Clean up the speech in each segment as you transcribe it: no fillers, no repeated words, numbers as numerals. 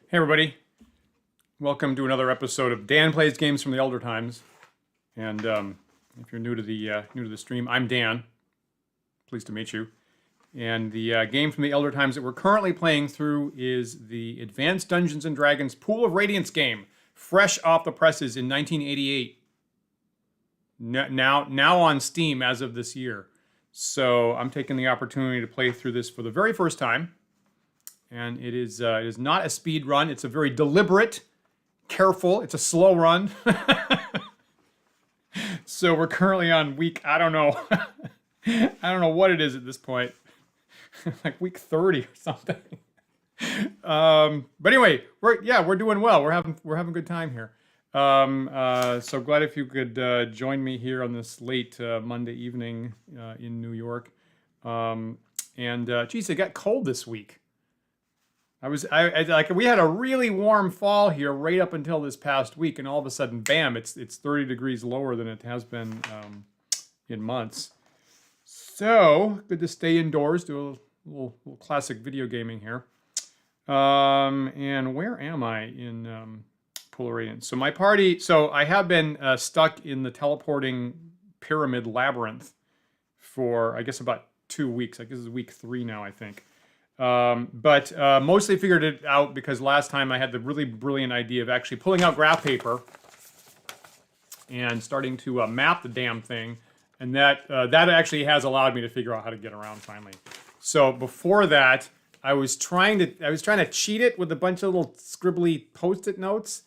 Hey everybody, welcome to another episode of Dan Plays Games from the Elder Times. And if you're new to the stream, I'm Dan. Pleased to meet you. And the game from the Elder Times that we're currently playing through is the Advanced Dungeons and Dragons Pool of Radiance game, fresh off the presses in 1988. Now on Steam as of this year. So I'm taking the opportunity to play through this for the very first time. And it is not a speed run. It's a very deliberate, careful. It's a slow run. So we're currently on week, I don't know. I don't know what it is at this point. Like week 30 or something. But anyway, we're doing well. We're having a good time here. So glad if you could join me here on this late Monday evening in New York. Geez, it got cold this week. We had a really warm fall here right up until this past week, and all of a sudden, bam! It's 30 degrees lower than it has been in months. So good to stay indoors, do a little classic video gaming here. And where am I in Pool of Radiance? So my party. So I have been stuck in the teleporting pyramid labyrinth for I guess about 2 weeks. I guess this is week 3 now, I think. But mostly figured it out because last time I had the really brilliant idea of actually pulling out graph paper and starting to map the damn thing, and that actually has allowed me to figure out how to get around finally. So before that, I was trying to cheat it with a bunch of little scribbly Post-it notes,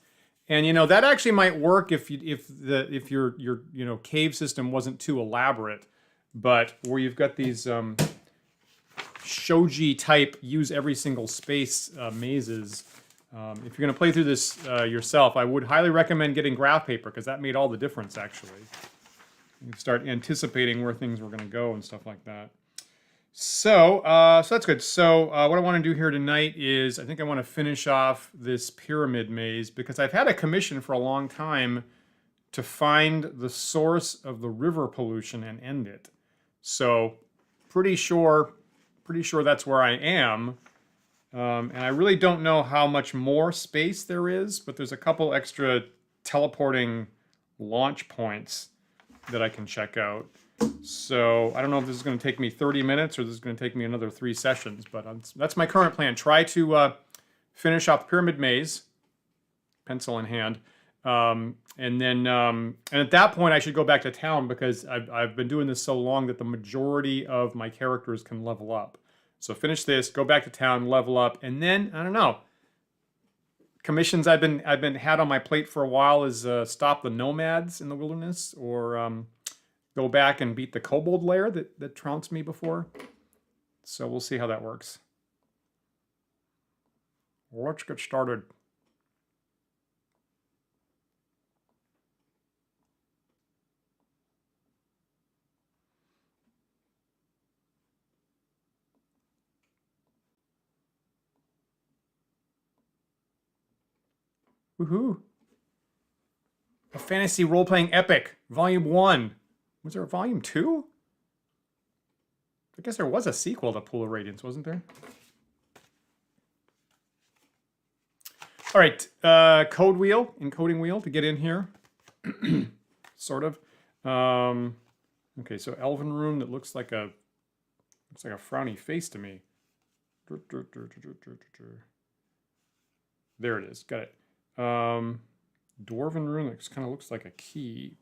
and you know that actually might work if your cave system wasn't too elaborate, but where you've got these shoji type use every single space mazes. If you're going to play through this yourself, I would highly recommend getting graph paper because that made all the difference actually. You start anticipating where things were going to go and stuff like that. So that's good. So what I want to do here tonight is I think I want to finish off this pyramid maze because I've had a commission for a long time to find the source of the river pollution and end it. So pretty sure that's where I am. And I really don't know how much more space there is, but there's a couple extra teleporting launch points that I can check out. So I don't know if this is going to take me 30 minutes or this is going to take me another 3 sessions, but that's my current plan. Try to finish off Pyramid Maze, pencil in hand. And at that point I should go back to town because I've been doing this so long that the majority of my characters can level up. So finish this, go back to town, level up, and then I don't know. Commissions I've been had on my plate for a while is stop the nomads in the wilderness or go back and beat the kobold lair that trounced me before. So we'll see how that works. Let's get started. Woohoo! A fantasy role-playing epic, Volume 1. Was there a Volume 2? I guess there was a sequel to Pool of Radiance, wasn't there? All right, encoding wheel to get in here. Sort of. Okay, so elven room that looks like a frowny face to me. There it is. Got it. Dwarven rune that kind of looks like a key.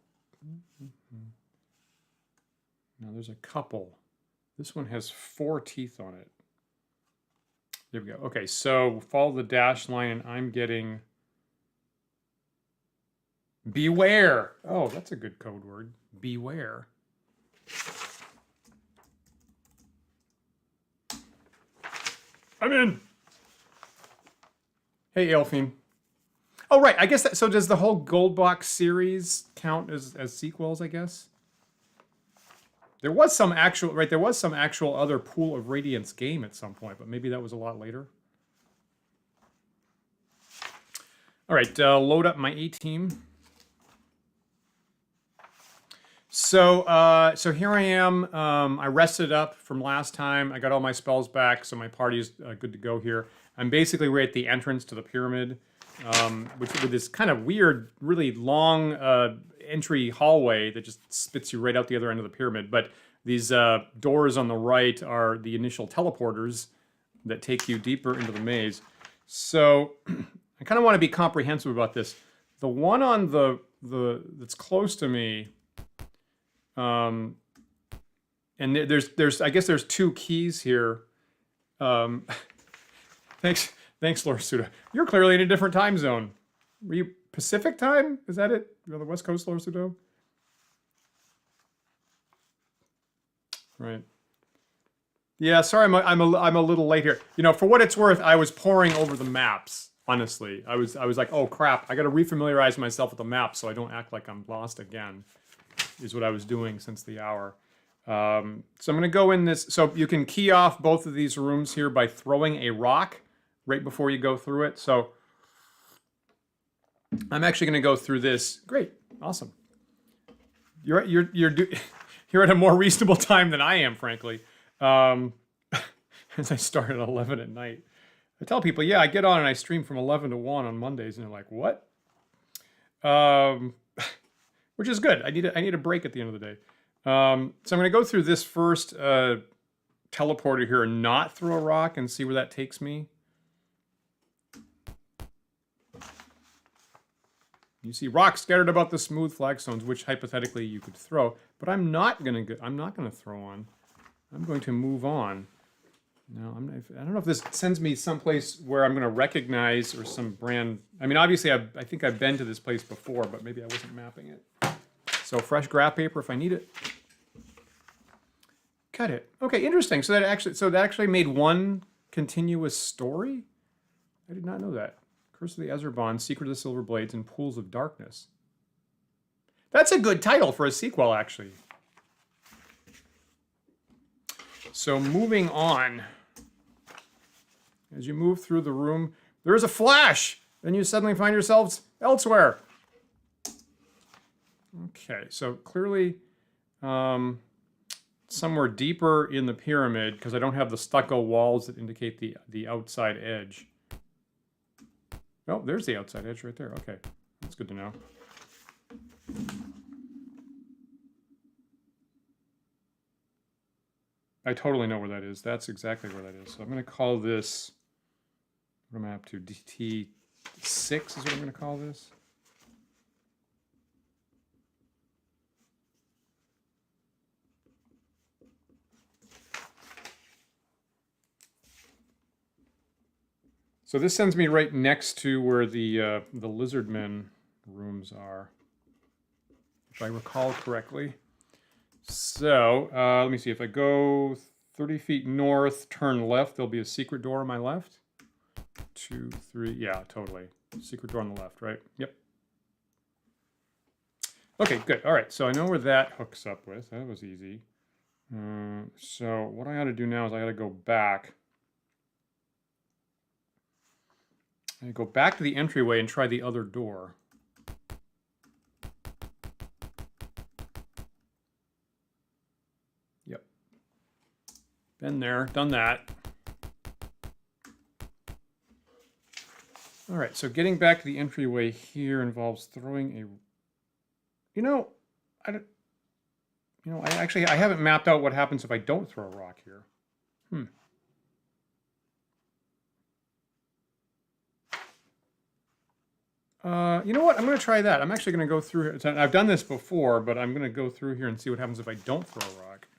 Now there's a couple. This one has 4 teeth on it. There we go. Okay, so follow the dash line and I'm getting beware. Oh, that's a good code word. Beware. I'm in. Hey, Elfine. Oh, right. I guess that, so does the whole Gold Box series count as sequels, I guess? There was some actual other Pool of Radiance game at some point, but maybe that was a lot later. All right, load up my A-team. So here I am. I rested up from last time. I got all my spells back, so my party's good to go here. I'm basically right at the entrance to the pyramid, which with this kind of weird, really long entry hallway that just spits you right out the other end of the pyramid. But these doors on the right are the initial teleporters that take you deeper into the maze. So I kind of want to be comprehensive about this. The one on the that's close to me, and there's I guess there's 2 keys here. Thanks, Laura Suda. You're clearly in a different time zone. Were you Pacific time? Is that it? You're on the West Coast, Laura Suda? Right. Yeah, sorry, I'm a little late here. You know, for what it's worth, I was poring over the maps. Honestly, I was like, oh crap, I got to refamiliarize myself with the map so I don't act like I'm lost again. Is what I was doing since the hour. So I'm gonna go in this. So you can key off both of these rooms here by throwing a rock right before you go through it. So I'm actually gonna go through this. Great, awesome. You're at a more reasonable time than I am, frankly. As I start at 11 at night. I tell people, yeah, I get on and I stream from 11 to 1 on Mondays, and they're like, what? Which is good. I need a break at the end of the day. So I'm going to go through this first teleporter here and not throw a rock and see where that takes me. You see rocks scattered about the smooth flagstones, which hypothetically you could throw, but I'm not going to throw on. I'm going to move on. Now, I don't know if this sends me someplace where I'm going to recognize or some brand. I mean, obviously, I think I've been to this place before, but maybe I wasn't mapping it. So fresh graph paper if I need it. Cut it. Okay, interesting. So that actually made one continuous story? I did not know that. Curse of the Ezra, Secret of the Silver Blades, and Pools of Darkness. That's a good title for a sequel, actually. So moving on. As you move through the room, there is a flash! Then you suddenly find yourselves elsewhere. Okay, so clearly somewhere deeper in the pyramid, because I don't have the stucco walls that indicate the outside edge. Oh, there's the outside edge right there. Okay, that's good to know. I totally know where that is. That's exactly where that is. So I'm going to call this, what am I up to? DT6 is what I'm going to call this. So this sends me right next to where the lizardmen rooms are, if I recall correctly. So, let me see. If I go 30 feet north, turn left, there'll be a secret door on my left. 2, 3, yeah, totally. Secret door on the left, right? Yep. Okay, good. All right, so I know where that hooks up with. That was easy. So what I ought to do now is I ought to go back. I go back to the entryway and try the other door. Yep. Been there, done that. All right, so getting back to the entryway here involves throwing a... I haven't mapped out what happens if I don't throw a rock here. You know what? I'm going to try that. I'm actually going to go through here. I've done this before, but I'm going to go through here and see what happens if I don't throw a rock.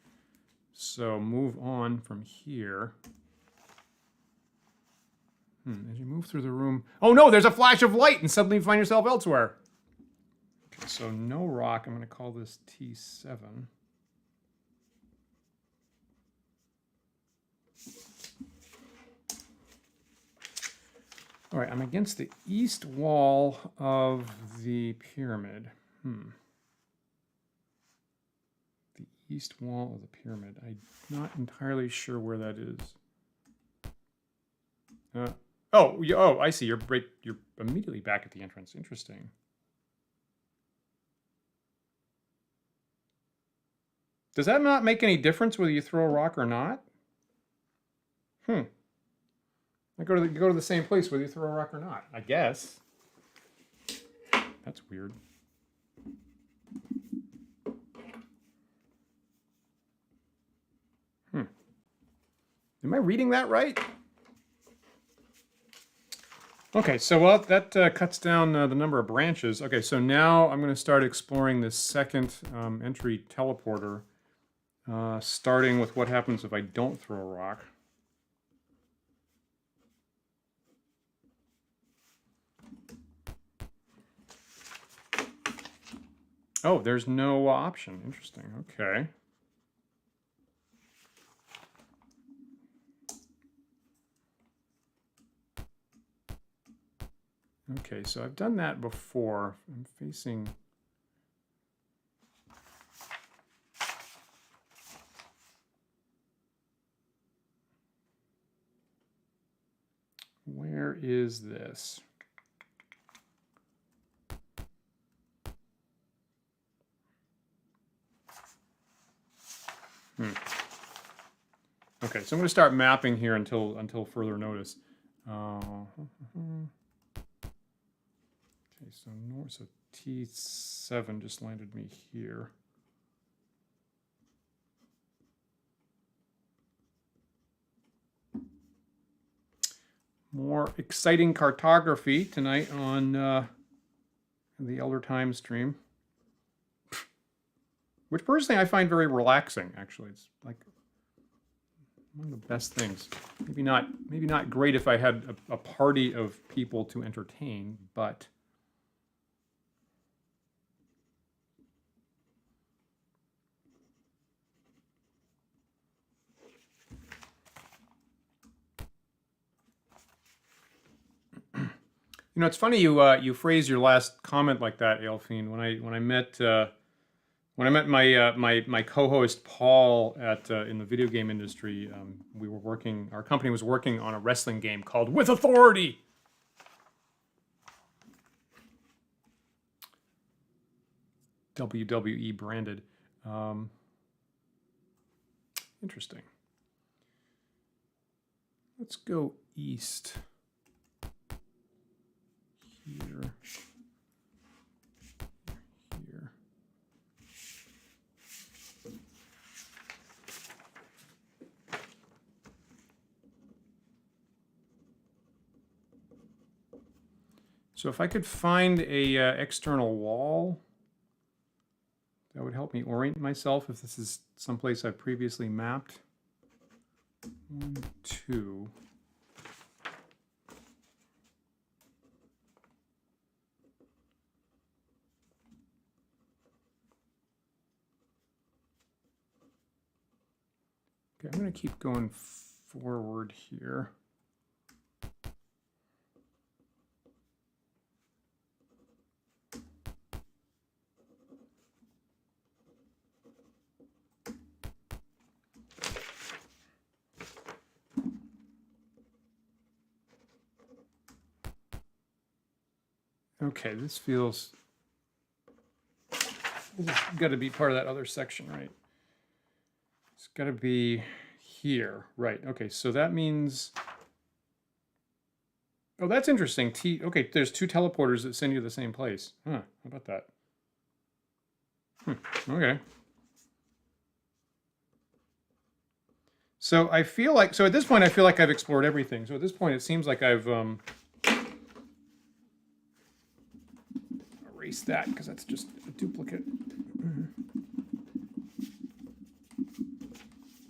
So move on from here. As you move through the room... Oh no, there's a flash of light and suddenly you find yourself elsewhere. Okay, so no rock. I'm going to call this T7. All right, I'm against the east wall of the pyramid. The east wall of the pyramid. I'm not entirely sure where that is. Oh, I see. You're immediately back at the entrance. Interesting. Does that not make any difference whether you throw a rock or not? I go to the same place whether you throw a rock or not, I guess. That's weird. Am I reading that right? Okay, so well, that cuts down the number of branches. Okay, so now I'm going to start exploring this second entry teleporter, starting with what happens if I don't throw a rock. Oh, there's no option. Interesting. Okay. Okay, so I've done that before. I'm facing... Where is this? Okay, so I'm going to start mapping here until further notice. Okay, so T7 just landed me here. More exciting cartography tonight on the Elder Time stream, which personally I find very relaxing. Actually, it's like one of the best things. Maybe not great if I had a party of people to entertain, but you know, it's funny you phrase your last comment like that, Aelfine. When I met my co-host Paul at in the video game industry, our company was working on a wrestling game called With Authority. WWE branded. Interesting. Let's go east. Here. Here. So if I could find a external wall, that would help me orient myself if this is someplace I've previously mapped. 1, 2. Okay, I'm going to keep going forward here. Okay, this feels... This has got to be part of that other section, right? It's got to be here, right? Okay, so that means... Oh, that's interesting. Okay, there's 2 teleporters that send you to the same place. Huh, how about that? Okay. So I feel like... So at this point, I feel like I've explored everything. So at this point, it seems like I've... erase that, because that's just a duplicate.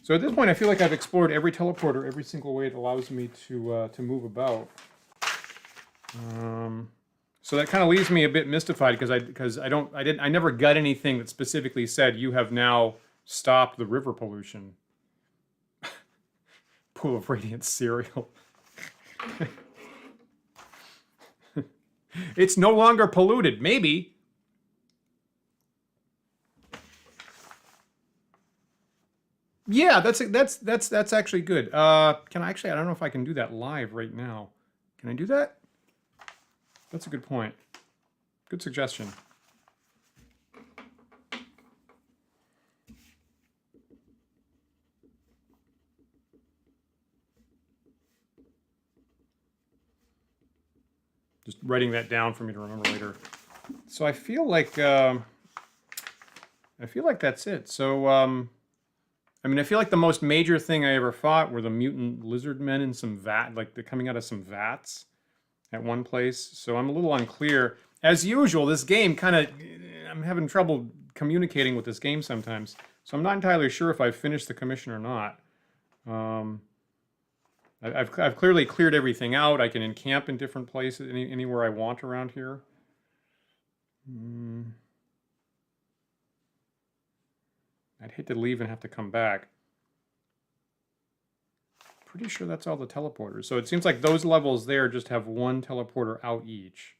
So at this point, I feel like I've explored every teleporter, every single way it allows me to move about. So that kind of leaves me a bit mystified because I never got anything that specifically said you have now stopped the river pollution. Pool of Radiance cereal. It's no longer polluted. Maybe. Yeah, that's actually good. Can I actually? I don't know if I can do that live right now. Can I do that? That's a good point. Good suggestion. writing that down for me to remember later. So I feel like that's it. So I mean, I feel like the most major thing I ever fought were the mutant lizard men in some vat, like they're coming out of some vats at one place. So I'm a little unclear. As usual, this game kind of, I'm having trouble communicating with this game sometimes. So I'm not entirely sure if I've finished the commission or not. I've clearly cleared everything out. I can encamp in different places, anywhere I want around here. I'd hate to leave and have to come back. Pretty sure that's all the teleporters. So it seems like those levels there just have one teleporter out each.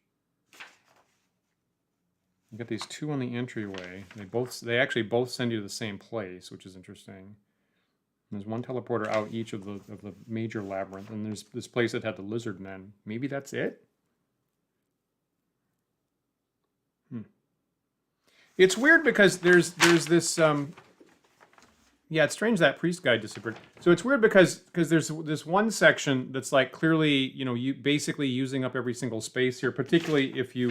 You got these two on the entryway. They actually both send you to the same place, which is interesting. There's one teleporter out each of the major labyrinth, and there's this place that had the lizard men. Maybe that's it? It's weird because there's this yeah, it's strange that priest guy disappeared. So it's weird because there's this one section that's like clearly, you know, you basically using up every single space here, particularly if you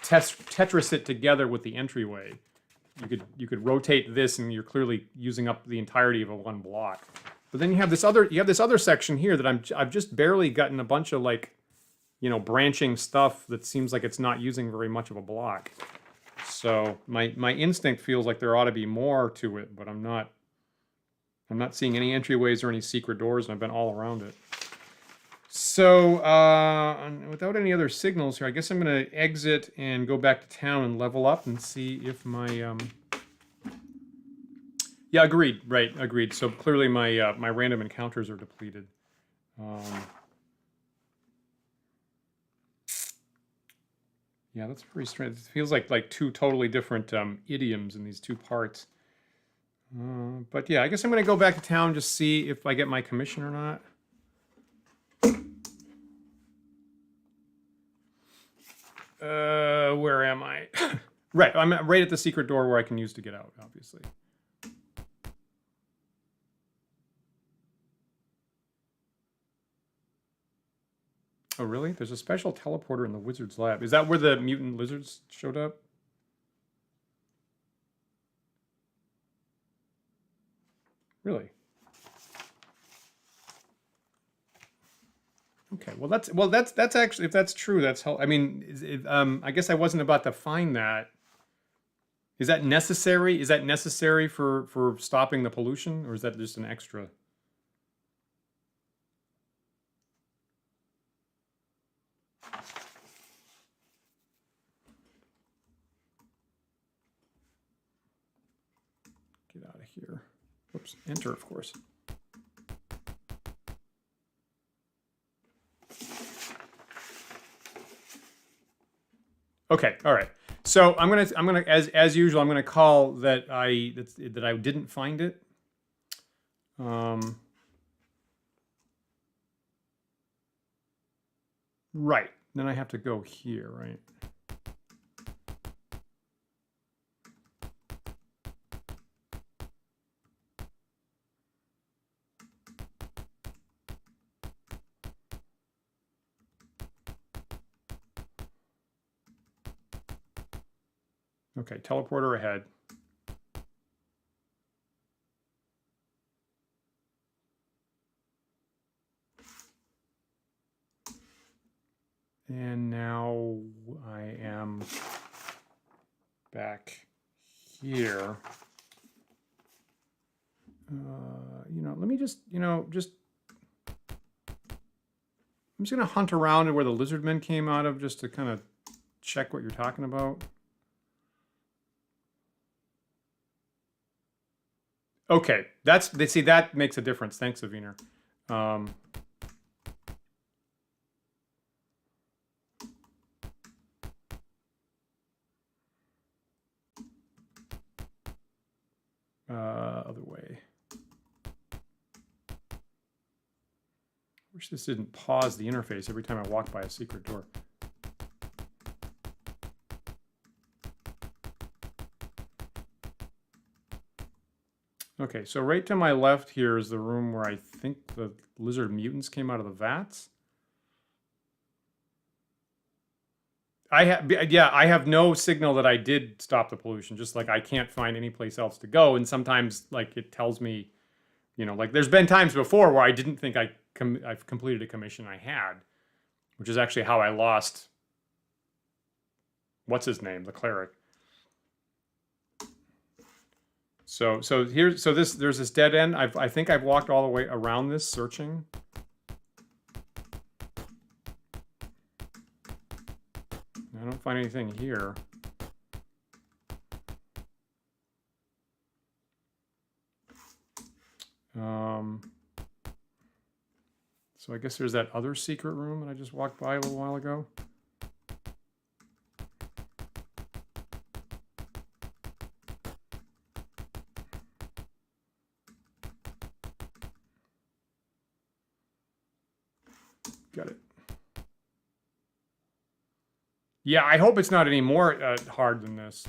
Tetris it together with the entryway. You could rotate this and you're clearly using up the entirety of a one block. But then you have this other section here that I've just barely gotten a bunch of, like, you know, branching stuff that seems like it's not using very much of a block. So my instinct feels like there ought to be more to it, but I'm not seeing any entryways or any secret doors, and I've been all around it. So without any other signals here, I guess I'm going to exit and go back to town and level up and see if my yeah, agreed. Right, agreed. So clearly my my random encounters are depleted. Yeah, that's very strange. It feels like two totally different idioms in these two parts. But yeah, I guess I'm going to go back to town, just see if I get my commission or not. Where am I? Right, I'm right at the secret door where I can use to get out, obviously. Oh, really? There's a special teleporter in the wizard's lab. Is that where the mutant lizards showed up? Really? Okay. Well, that's actually, if that's true, that's how. I mean, I guess I wasn't about to find that. Is that necessary? Is that necessary for stopping the pollution, or is that just an extra? Get out of here. Oops. Enter, of course. Okay. All right. So I'm gonna as usual, I'm gonna call that I didn't find it. Right. Then I have to go here, right? Okay, teleporter ahead. And now I am back here. You know, let me just, you know, I'm just going to hunt around where the lizard men came out of just to kind of check what you're talking about. Okay, see, that makes a difference. Thanks, Aviner. Other way. Wish this didn't pause the interface every time I walk by a secret door. Okay, so right to my left here is the room where I think the lizard mutants came out of the vats. Yeah, I have no signal that I did stop the pollution. Just like I can't find any place else to go, and sometimes like it tells me, you know, like there's been times before where I didn't think I've completed a commission I had, which is actually how I lost. What's his name? The cleric. So there's this dead end. I think I've walked all the way around this searching. I don't find anything here. So I guess there's that other secret room that I just walked by a little while ago. Got it. Yeah, I hope it's not any more hard than this.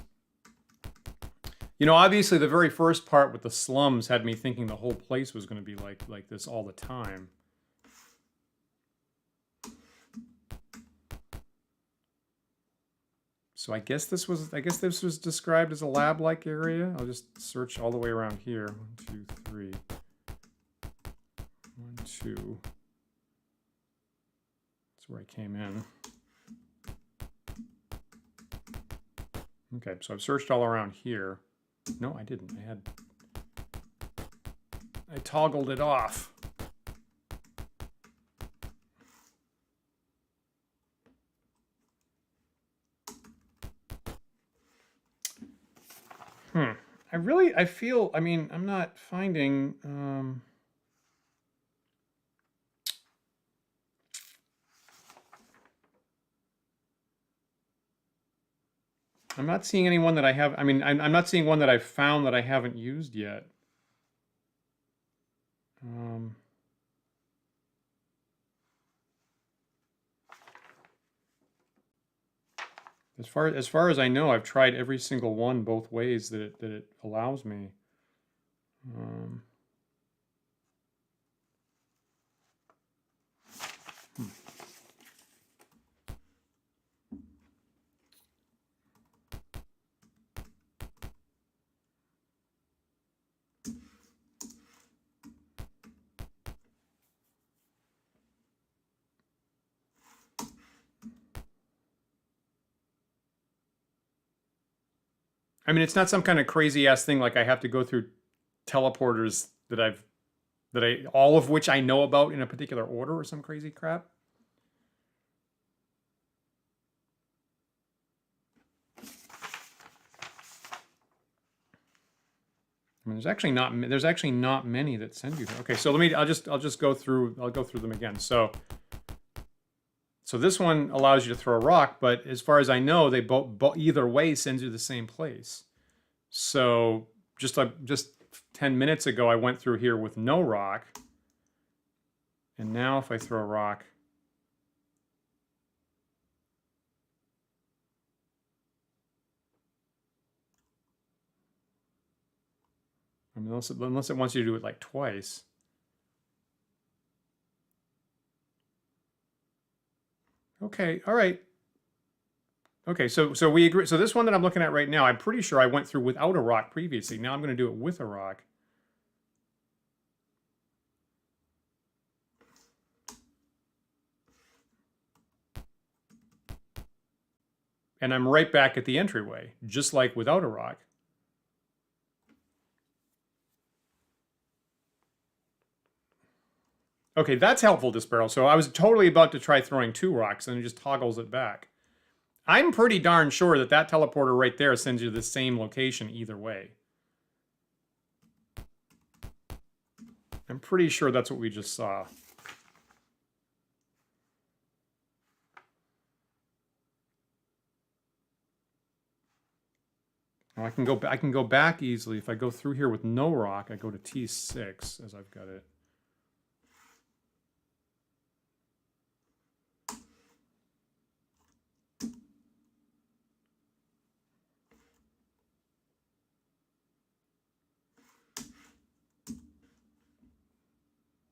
You know, obviously the very first part with the slums had me thinking the whole place was going to be like this all the time. So I guess this was described as a lab-like area. I'll just search all the way around here. 1, 2, 3. 1, 2. That's where I came in. Okay, so I've searched all around here. No, I didn't. I toggled it off. I feel, I mean, I'm not finding, I'm not seeing anyone that I have, I mean, I'm not seeing one that I've found that I haven't used yet. As far as I know, I've tried every single one both ways that it allows me. I mean, it's not some kind of crazy ass thing like I have to go through teleporters that all of which I know about in a particular order or some crazy crap. I mean, there's actually not many that send you. Okay, so I'll just go through them again. So this one allows you to throw a rock, but as far as I know, they either way sends you the same place. So just 10 minutes ago, I went through here with no rock, and now if I throw a rock, I mean, unless it wants you to do it like twice. Okay, all right. Okay, so we agree. So this one that I'm looking at right now, I'm pretty sure I went through without a rock previously. Now I'm going to do it with a rock. And I'm right back at the entryway, just like without a rock. Okay, that's helpful, Disparrow. So I was totally about to try throwing 2 rocks, and it just toggles it back. I'm pretty darn sure that that teleporter right there sends you to the same location either way. I'm pretty sure that's what we just saw. Now I can go back easily. If I go through here with no rock, I go to T6 as I've got it.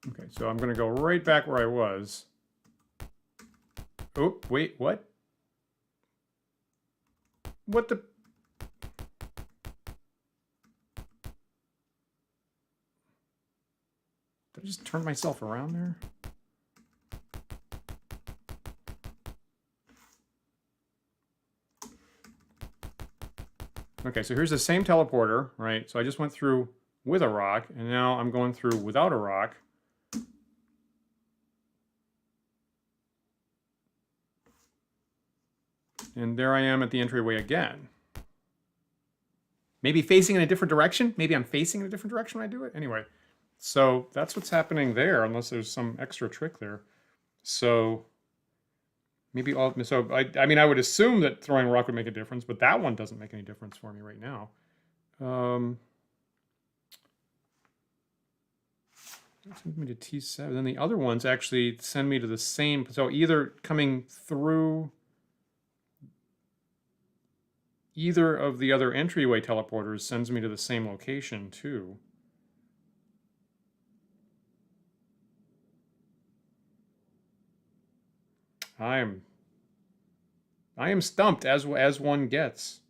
Okay, so I'm going to go right back where I was. Oh, wait, what? What the? Did I just turn myself around there? Okay, so here's the same teleporter, right? So I just went through with a rock, and now I'm going through without a rock. And there I am at the entryway again. Maybe facing in a different direction? Maybe I'm facing in a different direction when I do it? Anyway, so that's what's happening there, unless there's some extra trick there. So maybe all... So, I mean, I would assume that throwing a rock would make a difference, but that one doesn't make any difference for me right now. That sends me to T7. Then the other ones actually send me to the same... So either coming through... Either of the other entryway teleporters sends me to the same location, too. I am stumped, as one gets.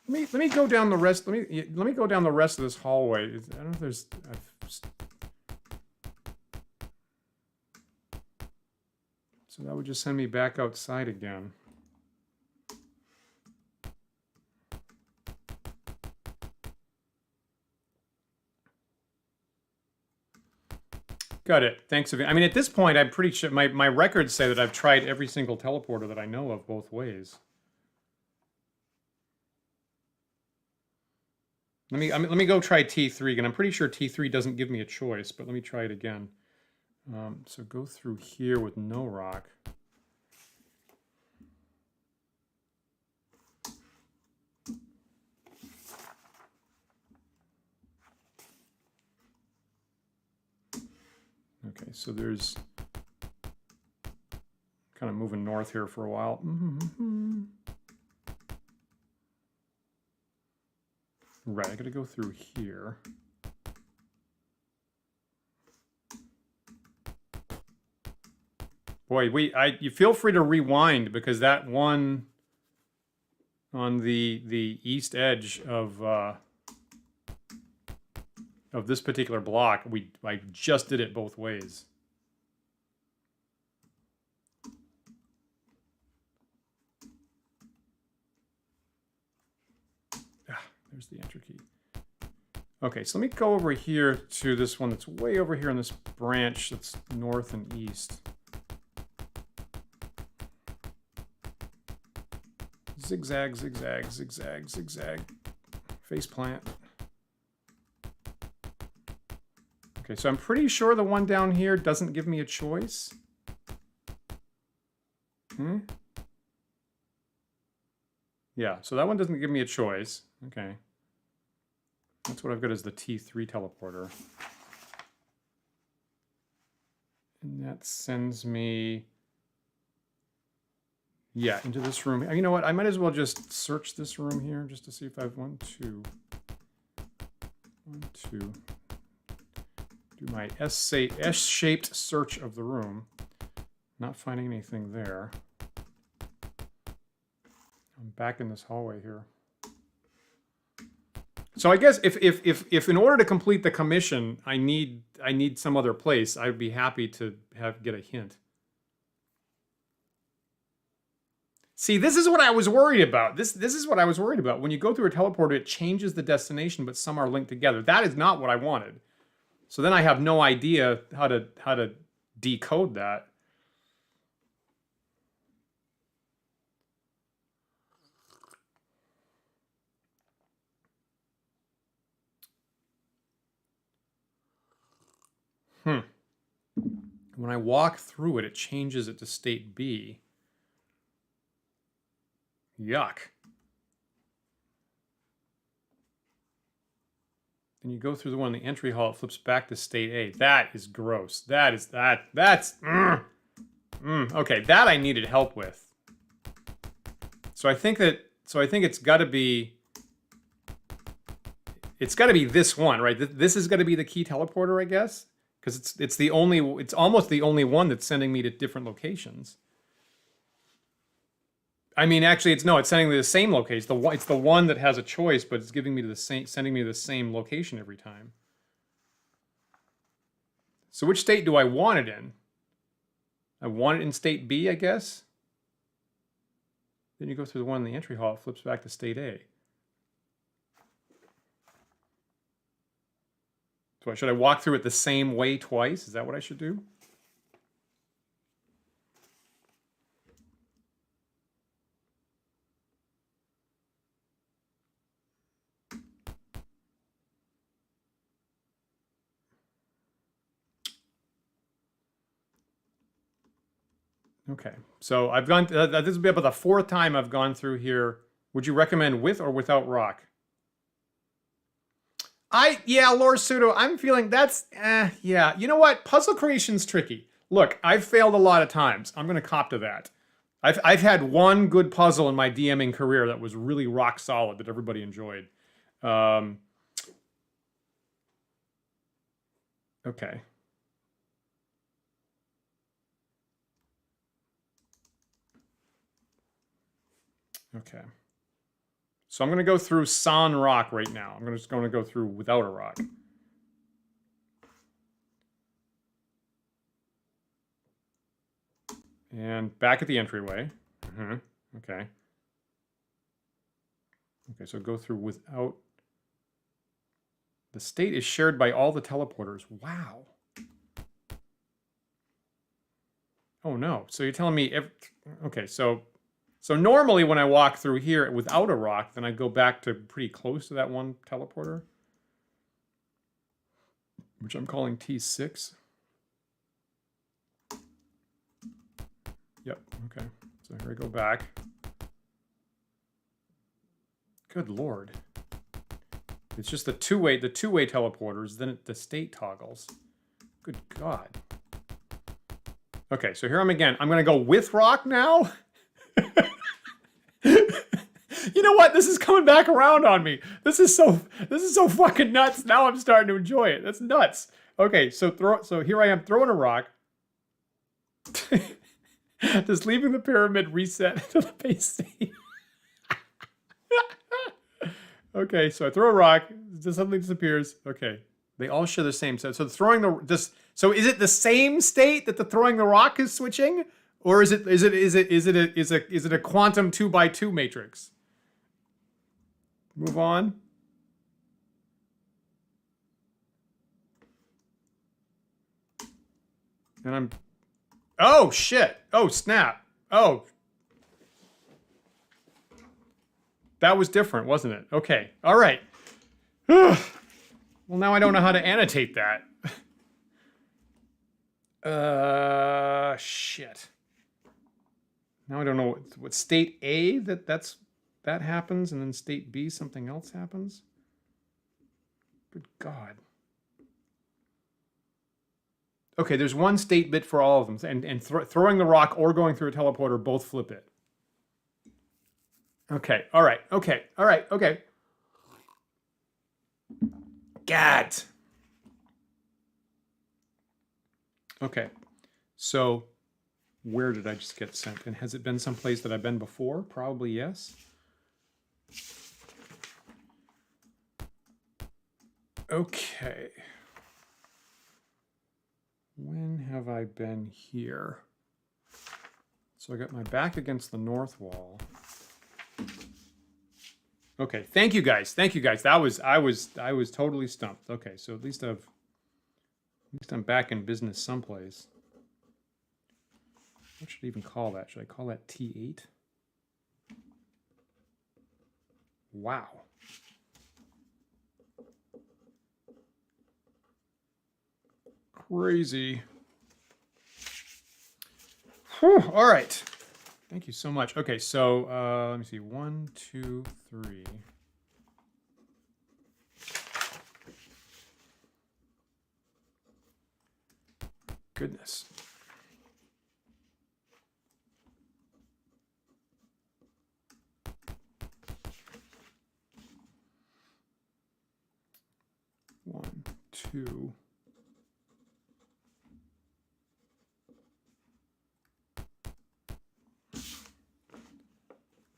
Let me go down the rest. Let me go down the rest of this hallway. I don't know if there's. So that would just send me back outside again. Got it. Thanks. I mean, at this point, I'm pretty sure my records say that I've tried every single teleporter that I know of both ways. Let me go try T3 again. I'm pretty sure T3 doesn't give me a choice, but let me try it again. So go through here with no rock. Okay, so there's kind of moving north here for a while. Right, I gotta go through here. Boy, you feel free to rewind, because that one on the east edge of this particular block, I just did it both ways. There's the enter key. Okay, so let me go over here to this one that's way over here in this branch that's north and east. Zigzag, zigzag, zigzag, zigzag. Face plant. Okay, so I'm pretty sure the one down here doesn't give me a choice. Yeah, so that one doesn't give me a choice. Okay. That's what I've got as the T3 teleporter. And that sends me... Yeah, into this room. You know what? I might as well just search this room here just to see if I've... 1, 2. 1, 2. Do my S-shaped search of the room. Not finding anything there. I'm back in this hallway here. So I guess if in order to complete the commission, I need some other place, I'd be happy to get a hint. See, this is what I was worried about. This is what I was worried about. When you go through a teleporter, it changes the destination, but some are linked together. That is not what I wanted. So then I have no idea how to decode that. When I walk through it, it changes it to state B. Yuck. Then you go through the one in the entry hall, it flips back to state A. That is gross. That's okay, that I needed help with. So I think it's got to be It's got to be this one, right? This is going to be the key teleporter, I guess, because it's almost the only one that's sending me to different locations. I mean, actually, it's sending me to the same location. It's the one that has a choice, but it's giving me to sending me to the same location every time. So which state do I want it in? I want it in state B, I guess. Then you go through the one in the entry hall, it flips back to state A. So should I walk through it the same way twice? Is that what I should do? Okay, so I've gone, this will be about the 4th time I've gone through here. Would you recommend with or without rock? Yeah, Lore Pseudo, I'm feeling that's, yeah. You know what? Puzzle creation's tricky. Look, I've failed a lot of times. I'm going to cop to that. I've had one good puzzle in my DMing career that was really rock solid that everybody enjoyed. Okay. Okay. So I'm going to go through San Rock right now. I'm just going to go through without a rock. And back at the entryway. Okay. Okay, so go through without. The state is shared by all the teleporters. Wow. Oh no. So you're telling me okay, so normally when I walk through here without a rock, then I go back to pretty close to that one teleporter, which I'm calling T6. Yep, okay. So here I go back. Good Lord. It's just the two-way teleporters, then the state toggles. Good God. Okay, so here I'm again. I'm gonna go with rock now. You know what? This is coming back around on me. This is so fucking nuts. Now I'm starting to enjoy it. That's nuts. Okay, so here I am throwing a rock. Just leaving the pyramid reset to the base state. Okay, so I throw a rock, just something disappears. Okay, they all share the same set. So so is it the same state that the throwing the rock is switching, or is it a quantum 2x2 matrix? Move on. And oh shit! Oh snap! Oh. That was different, wasn't it? Okay. All right. Well, now I don't know how to annotate that. Shit. Now I don't know what state A that happens, and then state B something else happens. Good God. Okay, there's one state bit for all of them, and throwing the rock or going through a teleporter both flip it. Okay, all right, okay, all right, okay. God. Okay, so where did I just get sent? And has it been someplace that I've been before? Probably yes. Okay. When have I been here? So I got my back against the north wall. Okay, thank you guys. Thank you guys. I was totally stumped. Okay, so at least I'm back in business someplace. What should I even call that? Should I call that T8? Wow. Crazy. Whew, all right. Thank you so much. Okay, so let me see. 1, 2, 3. Goodness. 2.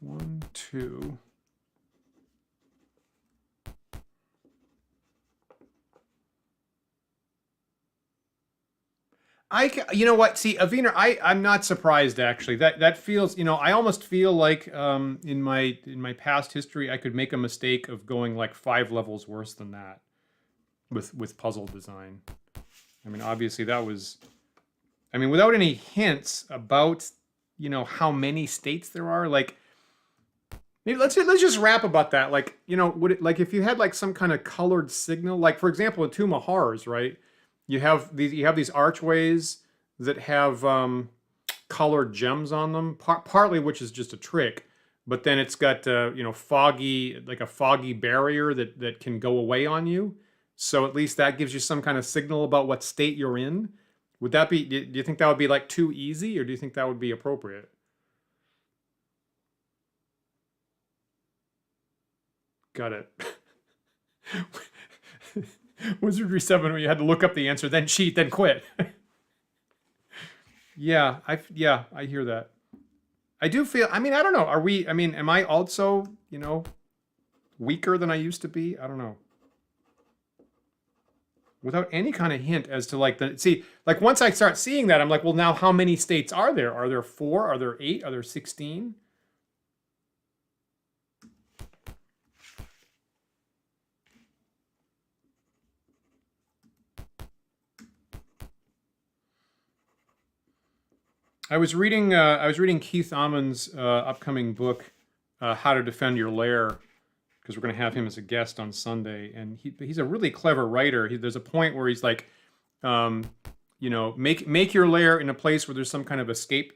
One, two. You know what? See, Aviner, I'm not surprised actually. That feels, you know, I almost feel like in my past history, I could make a mistake of going like 5 levels worse than that with puzzle design. I mean, obviously that was, I mean, without any hints about, you know, how many states there are, like maybe let's just rap about that. Like, you know, would it, like if you had like some kind of colored signal, like for example, in Tomb of Horrors, right? You have these archways that have colored gems on them, partly which is just a trick, but then it's got you know, like a foggy barrier that can go away on you. So at least that gives you some kind of signal about what state you're in. Would that be? Do you think that would be like too easy, or do you think that would be appropriate? Got it. Wizardry 7, where you had to look up the answer, then cheat, then quit. Yeah, I hear that. I do feel, I mean, I don't know. I mean, am I also, you know, weaker than I used to be? I don't know. Without any kind of hint as to like see, like once I start seeing that, I'm like, well, now how many states are there? Are there 4? Are there 8? Are there 16? I was reading Keith Amund's upcoming book, How to Defend Your Lair, because we're going to have him as a guest on Sunday, and he's a really clever writer. There's a point where he's like, you know, make your lair in a place where there's some kind of escape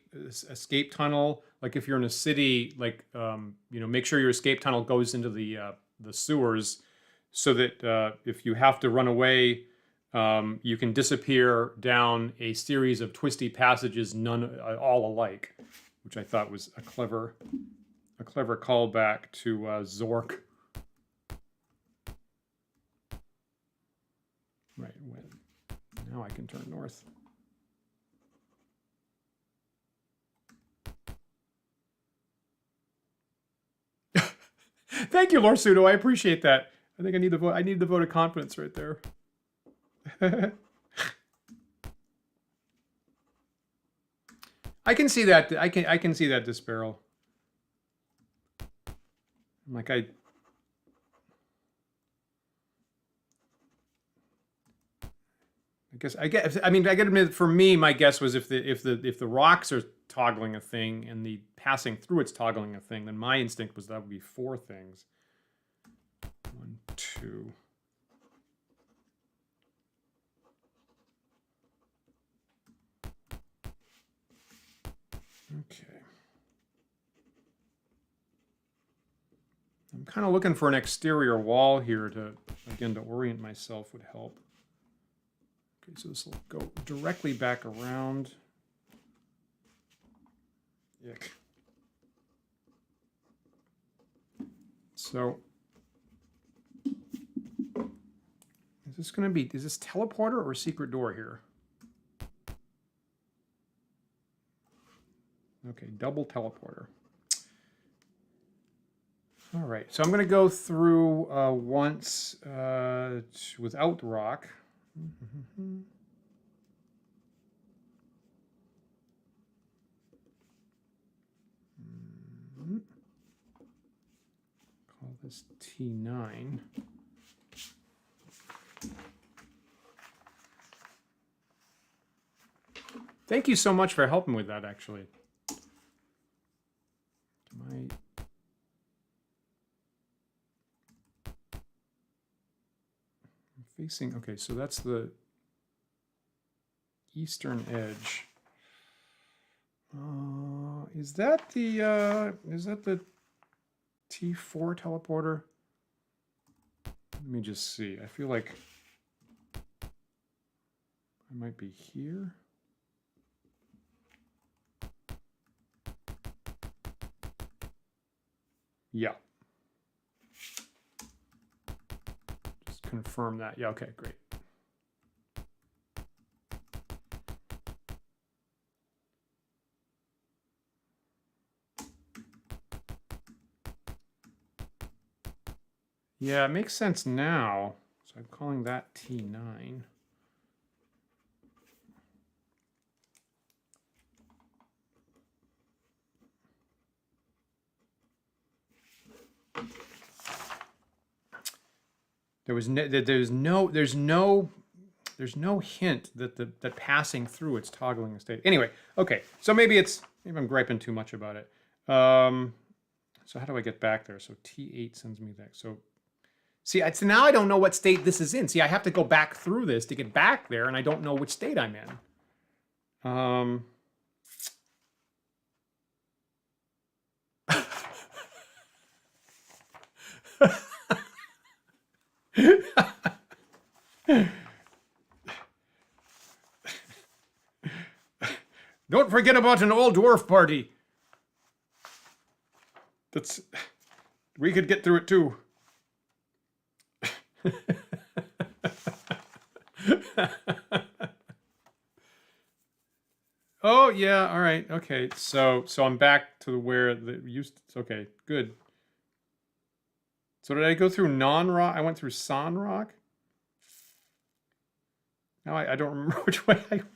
tunnel. Like if you're in a city, like you know, make sure your escape tunnel goes into the sewers, so that if you have to run away, you can disappear down a series of twisty passages, none all alike, which I thought was a clever callback to Zork. Right, when now I can turn north. Thank you, Lord Pseudo. I appreciate that. I think I need the vote. I need the vote of confidence right there. I can see that. I can see that disparel. Like I guess. I mean, I gotta admit, for me, my guess was if the rocks are toggling a thing and the passing through it's toggling a thing, then my instinct was that would be 4 things. 1, 2. Okay. I'm kind of looking for an exterior wall here to, again, to orient myself would help. Okay, so this will go directly back around. Yuck. So, is this going to be, is this teleporter or secret door here? Okay, double teleporter. All right, so I'm going to go through once without the rock. Call this T9. Thank you so much for helping with that, actually. Facing, okay, so that's the eastern edge. Is that the T4 teleporter? Let me just see. I feel like I might be here. Yeah. Just confirm that. Yeah, okay, great. Yeah, it makes sense now. So I'm calling that T9. There's no hint that that passing through it's toggling a state. Anyway, okay. So maybe I'm griping too much about it. So how do I get back there? So T8 sends me that. So see, so now I don't know what state this is in. See, I have to go back through this to get back there, and I don't know which state I'm in. Don't forget about an old dwarf party. We could get through it too. Oh yeah, all right, okay. So I'm back to where the used. Okay, good. So did I go through non-rock? I went through San Rock. Now I don't remember which way I went.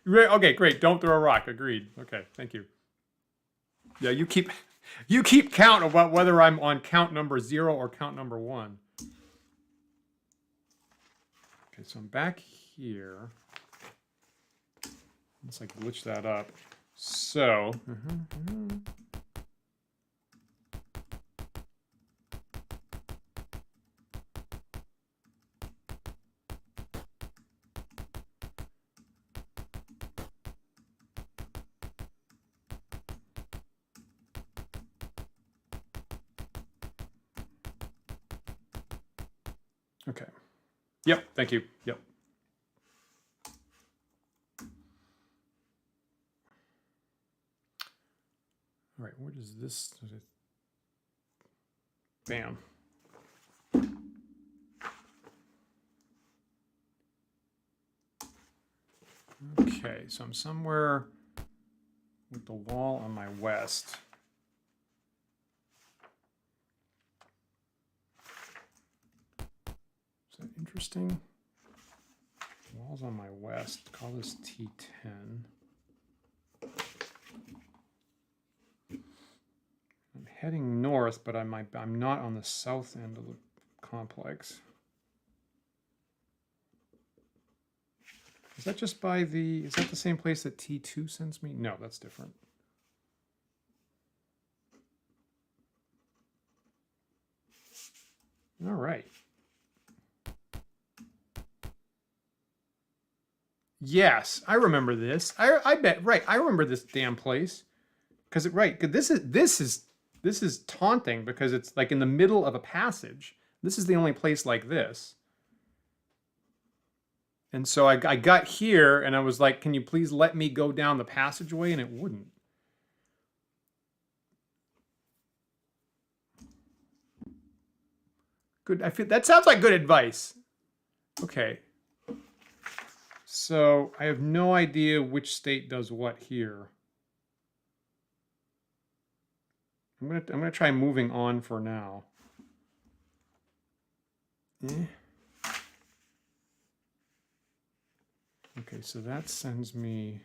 Okay, great. Don't throw a rock. Agreed. Okay, thank you. Yeah, you keep count about whether I'm on count number 0 or count number 1. Okay, so I'm back here. Unless I glitch that up. So. Okay. Yep, thank you. Yep. All right, where does this... Bam. Okay, so I'm somewhere with the wall on my west. Is that interesting? Wall's on my west. Call this T10. I'm heading north, but I'm not on the south end of the complex. Is that just by the... Is that the same place that T2 sends me? No, that's different. All right. Yes, I remember this. I bet, right, I remember this damn place. Because, right, this is taunting because it's like in the middle of a passage. This is the only place like this. And so I got here and I was like, can you please let me go down the passageway? And it wouldn't. Good. I feel that sounds like good advice. Okay. So I have no idea which state does what here. I'm gonna try moving on for now. Okay, so that sends me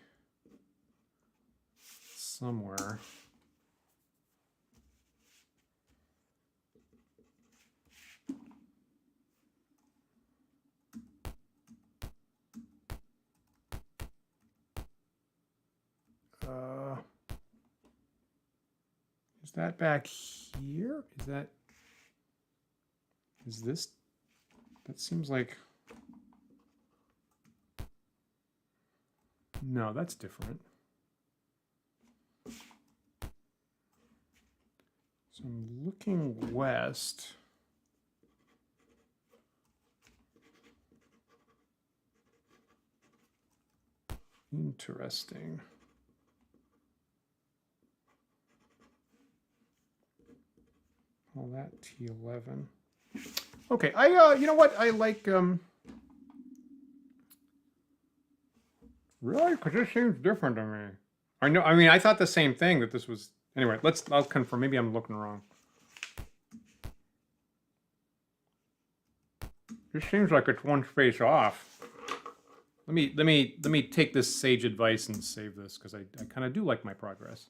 somewhere. Is that back here? Is this, that seems like, no, that's different. So I'm looking west. Interesting. All that T11. Okay, you know what? I like, really? Because this seems different to me. I know, I mean, I thought the same thing, that this was, anyway, I'll confirm. Maybe I'm looking wrong. This seems like it's one space off. Let me take this sage advice and save this, because I kind of do like my progress.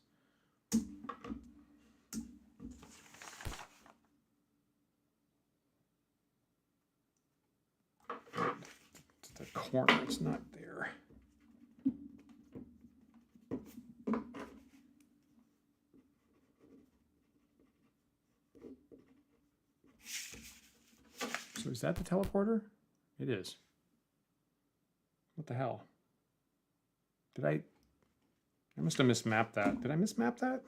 It's the corner, it's not there. So is that the teleporter? It is. What the hell? I must have mismapped that. Did I mismap that?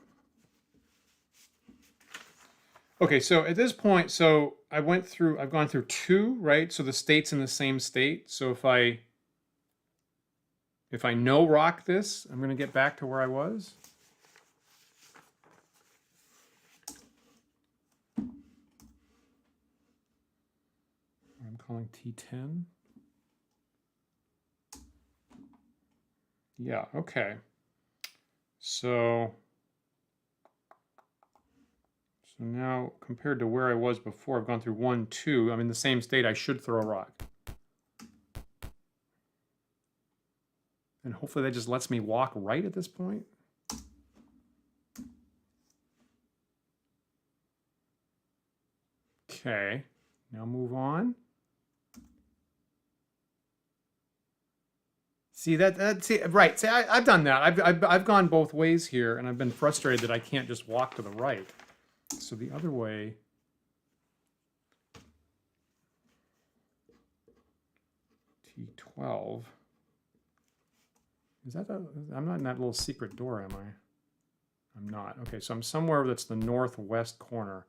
Okay, so at this point, so I've gone through 2, right? So the state's in the same state. So if I no rock this, I'm going to get back to where I was. I'm calling T10. Yeah, okay. So now, compared to where I was before, I've gone through 1, 2. I'm in the same state. I should throw a rock. And hopefully that just lets me walk right at this point. Okay, now move on. See right? See, I've done that. I've gone both ways here, and I've been frustrated that I can't just walk to the right. So the other way. T12. Is that I'm not in that little secret door, am I? I'm not. Okay, so I'm somewhere that's the northwest corner.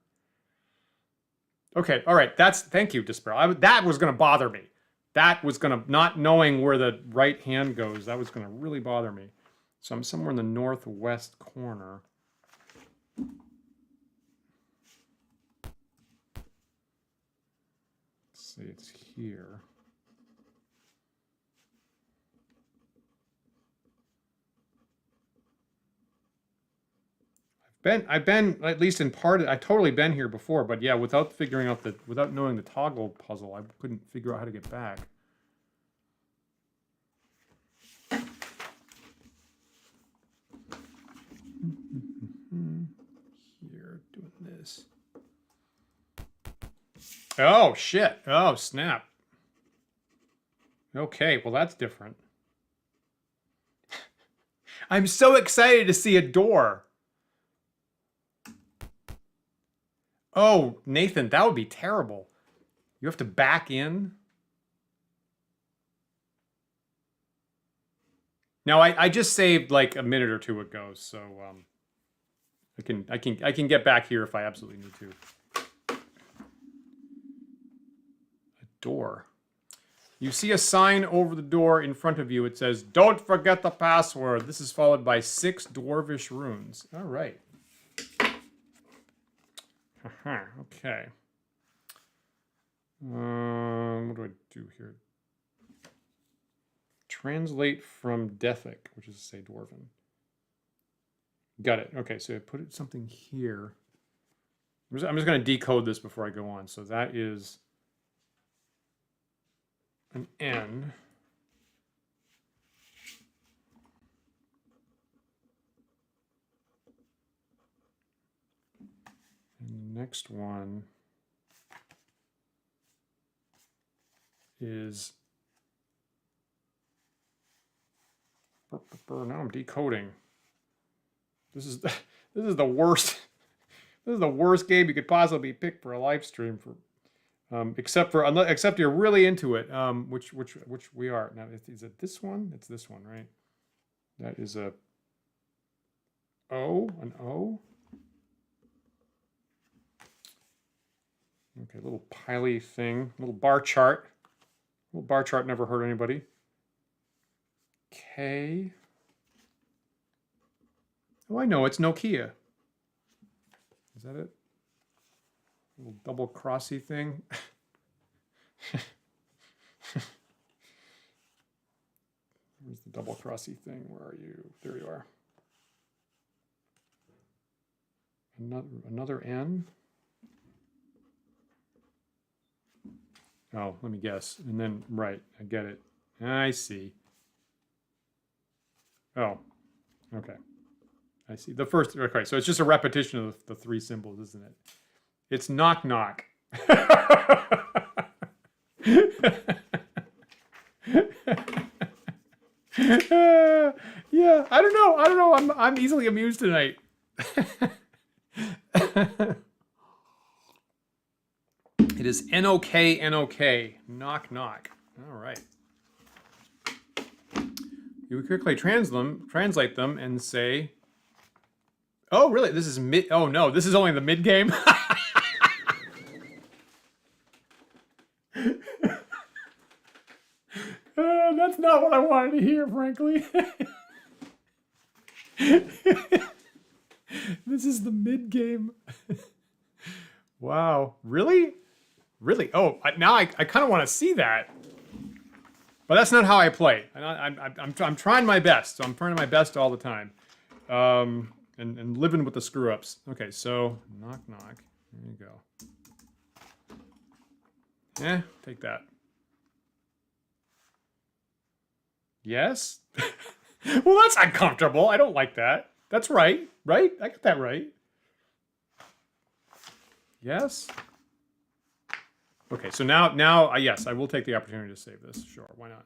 Okay, all right. Thank you, Despair. That was going to bother me. That was going to, not knowing where the right hand goes, that was going to really bother me. So I'm somewhere in the northwest corner. Let's see, it's here. I've been at least in part. I've totally been here before, but yeah, without knowing the toggle puzzle, I couldn't figure out how to get back. Here, doing this. Oh shit! Oh snap! Okay, well that's different. I'm so excited to see a door. Oh, Nathan, that would be terrible. You have to back in. Now, I just saved like a minute or two ago, so I can get back here if I absolutely need to. A door. You see a sign over the door in front of you. It says, "Don't forget the password." This is followed by 6 dwarvish runes. All right. Okay. What do I do here? Translate from Dethic, which is to say Dwarven. Got it. Okay, so I put something here. I'm just going to decode this before I go on. So that is an N. And the next one is... Now I'm decoding. This is the worst. This is the worst game you could possibly pick for a live stream for, except you're really into it, which we are. Now is it this one? It's this one, right? That is a O, an O. Okay, little piley thing, little bar chart. Little bar chart never hurt anybody. K. Oh, I know, it's Nokia. Is that it? Little double crossy thing. Where's the double crossy thing? Where are you? There you are. Another N. Oh, let me guess. And then, right, I get it. I see. Oh, okay. I see. The first, okay, so it's just a repetition of the three symbols, isn't it? It's knock knock. Yeah, I don't know. I'm easily amused tonight. It is N-O-K, N-O-K. Knock, knock. All right. You would quickly translate them and say, oh, really? This is mid... Oh, no. This is only the mid-game? That's not what I wanted to hear, frankly. This is the mid-game. Wow. Really? Really? Oh, now I kind of want to see that. But that's not how I play. I'm trying my best. So I'm trying my best all the time. And living with the screw-ups. Okay, so knock, knock. There you go. Yeah, take that. Yes? Well, that's uncomfortable. I don't like that. That's right. Right? I got that right. Yes? Okay, so now, yes, I will take the opportunity to save this. Sure, why not?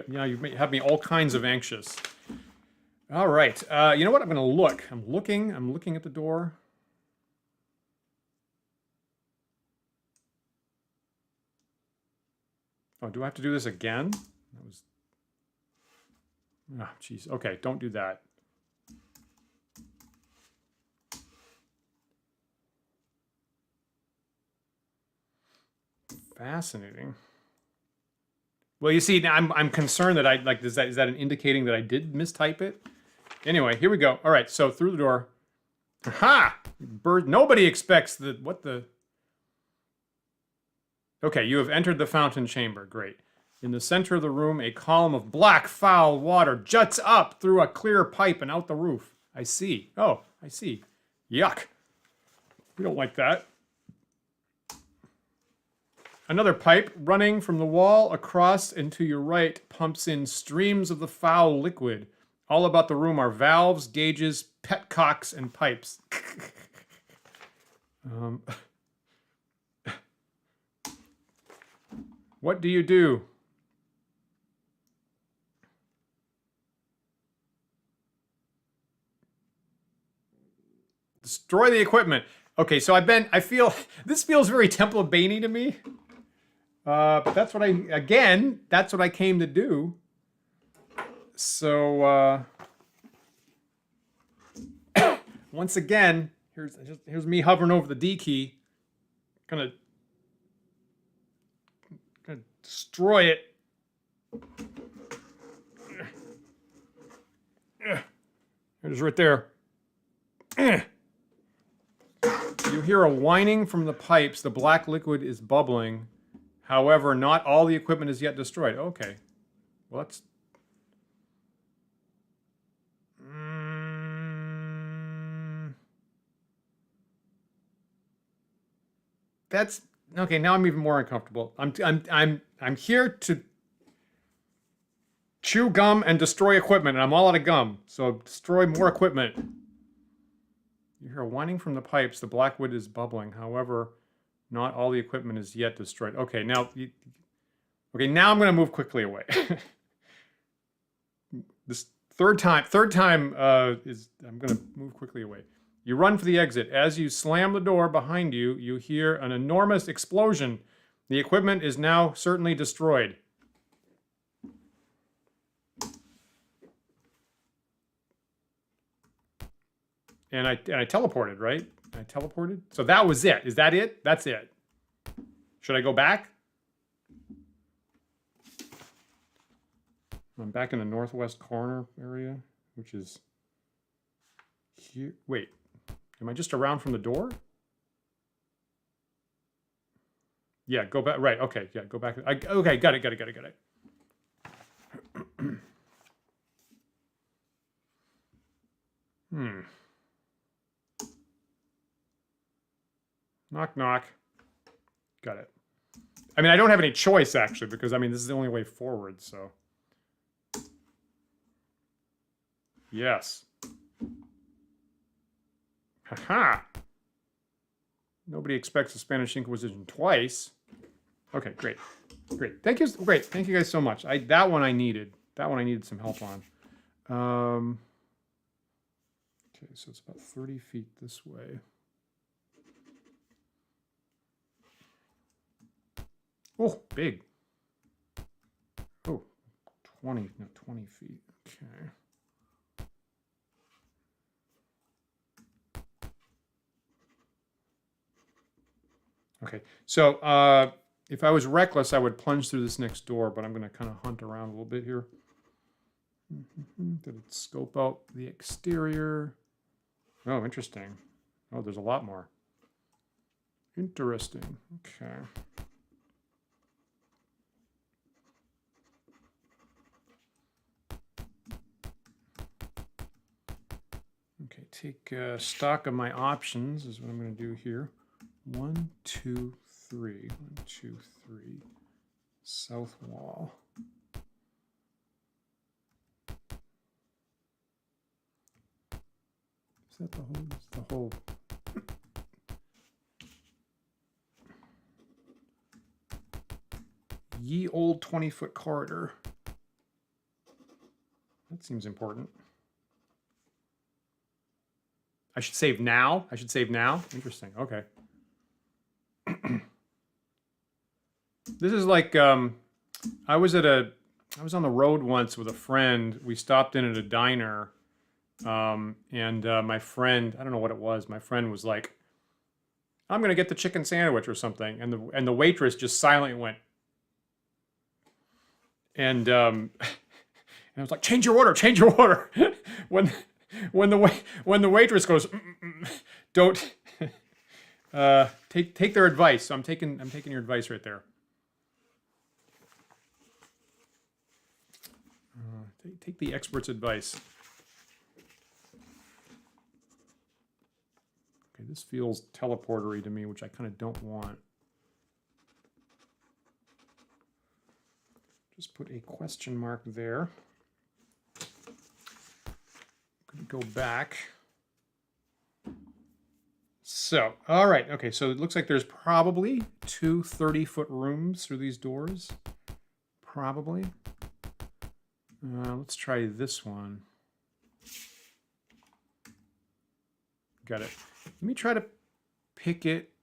Now you've have me all kinds of anxious. All right, you know what? I'm going to look. I'm looking at the door. Oh, do I have to do this again? That was... Oh, jeez. Okay, don't do that. Fascinating. Well, you see, now I'm concerned that is that an indicating that I did mistype it? Anyway, here we go. All right, so through the door. Aha! Bird. Nobody expects the what the. Okay, you have entered the fountain chamber. Great. In the center of the room, a column of black, foul water juts up through a clear pipe and out the roof. I see. Oh, I see. Yuck. We don't like that. Another pipe running from the wall across and to your right pumps in streams of the foul liquid. All about the room are valves, gauges, petcocks, and pipes. What do you do? Destroy the equipment. Okay, so I feel, this feels very Temple of Bane to me. But that's what that's what I came to do. So, once again, here's me hovering over the D key. Gonna destroy it. It is right there. You hear a whining from the pipes. The black liquid is bubbling. However, not all the equipment is yet destroyed. Okay. Well, that's okay. Now I'm even more uncomfortable. I'm here to chew gum and destroy equipment, and I'm all out of gum. So destroy more equipment. You hear a whining from the pipes. The black wood is bubbling. However, not all the equipment is yet destroyed. Okay, now now I'm going to move quickly away. This third time I'm going to move quickly away. You run for the exit. As you slam the door behind you, you hear an enormous explosion. The equipment is now certainly destroyed. And I teleported, right? I teleported? So that was it. Is that it? That's it. Should I go back? I'm back in the northwest corner area, which is here. Wait, am I just around from the door? Yeah, go back. Right, okay, yeah, go back. Okay, got it. Knock, knock. Got it. I mean, I don't have any choice, actually, because, I mean, this is the only way forward, so. Yes. Haha. Nobody expects the Spanish Inquisition twice. Okay, great. Great. Thank you. Great. Thank you guys so much. That one I needed. That one I needed some help on. Okay, so it's about 30 feet this way. Oh, big. Oh, 20 feet. Okay. Okay, so if I was reckless, I would plunge through this next door, but I'm going to kind of hunt around a little bit here. Did it scope out the exterior? Oh, interesting. Oh, there's a lot more. Interesting. Okay. Okay, take stock of my options is what I'm going to do here. 1, 2, 3. 1, 2, 3. South wall. Is that the whole? It's the whole. Ye old 20-foot corridor. That seems important. I should save now. I should save now. Interesting. Okay. This is like I was on the road once with a friend. We stopped in at a diner, and my friend, I don't know what it was. My friend was like, "I'm gonna get the chicken sandwich or something," and the waitress just silently went, and I was like, "Change your order, change your order." when the waitress goes, "Don't." Take their advice. So I'm taking your advice right there. Take the expert's advice. Okay, this feels teleportery to me, which I kind of don't want. Just put a question mark there. I'm gonna go back. So, all right, okay, so it looks like there's probably 2 30-foot rooms through these doors. Probably. Let's try this one. Got it. Let me try to pick it.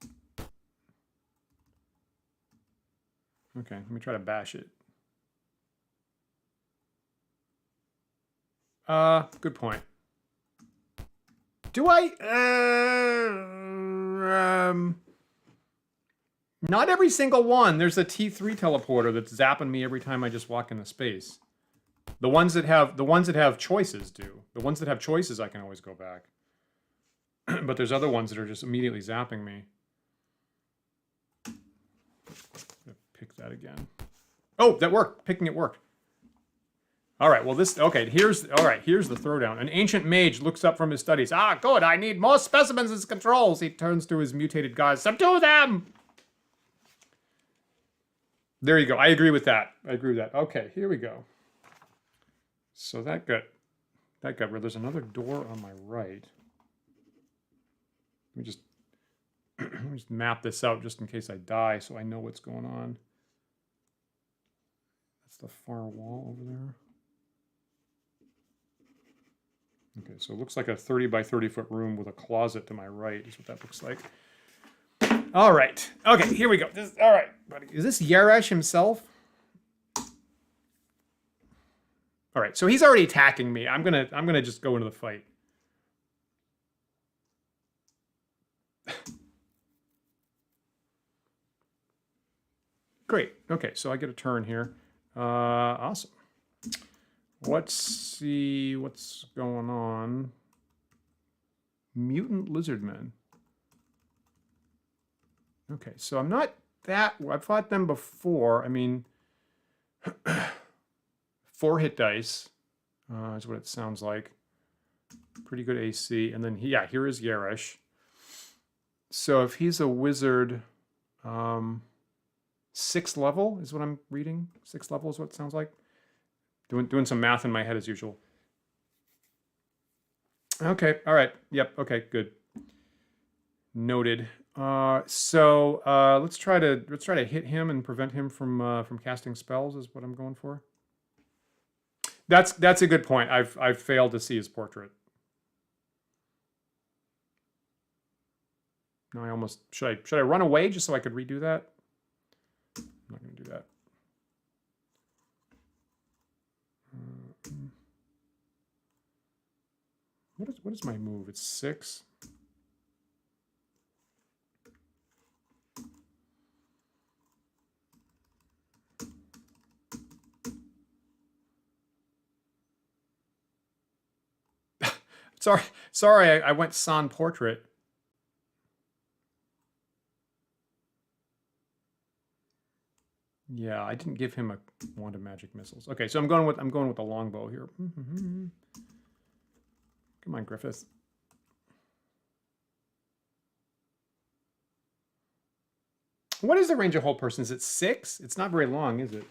Okay, let me try to bash it. Good point. Do I? Not every single one. There's a T3 teleporter that's zapping me every time I just walk into space. The ones that have choices do. The ones that have choices, I can always go back. But there's other ones that are just immediately zapping me. Pick that again. Oh, that worked. Picking it worked. All right, well, here's the throwdown. An ancient mage looks up from his studies. Ah, good, I need more specimens as controls. He turns to his mutated gods. Subdue them! There you go. I agree with that. Okay, here we go. So that got rid. There's another door on my right. Let me just map this out just in case I die so I know what's going on. That's the far wall over there. Okay, so it looks like a 30 by 30 foot room with a closet to my right is what that looks like. All right. Okay, here we go. All right, buddy. Is this Yarash himself? All right, so he's already attacking me. I'm gonna just go into the fight. Great. Okay, so I get a turn here. Awesome. Let's see what's going on. Mutant lizardmen. Okay, so I'm not that... I've fought them before. I mean, 4 hit dice is what it sounds like. Pretty good AC. And then, here is Yarash. So if he's a wizard... 6th level is what I'm reading. 6th level is what it sounds like. Doing some math in my head as usual. Okay, all right. Yep, okay, good. Noted. So let's try to hit him and prevent him from casting spells is what I'm going for. That's a good point. I've failed to see his portrait. No, I almost should I run away just so I could redo that? I'm not going to do that. What is my move? It's 6. Sorry, I went sans portrait. Yeah, I didn't give him a wand of magic missiles. Okay, so I'm going with the longbow here. Come on, Griffith. What is the range of whole person? Is it 6? It's not very long, is it?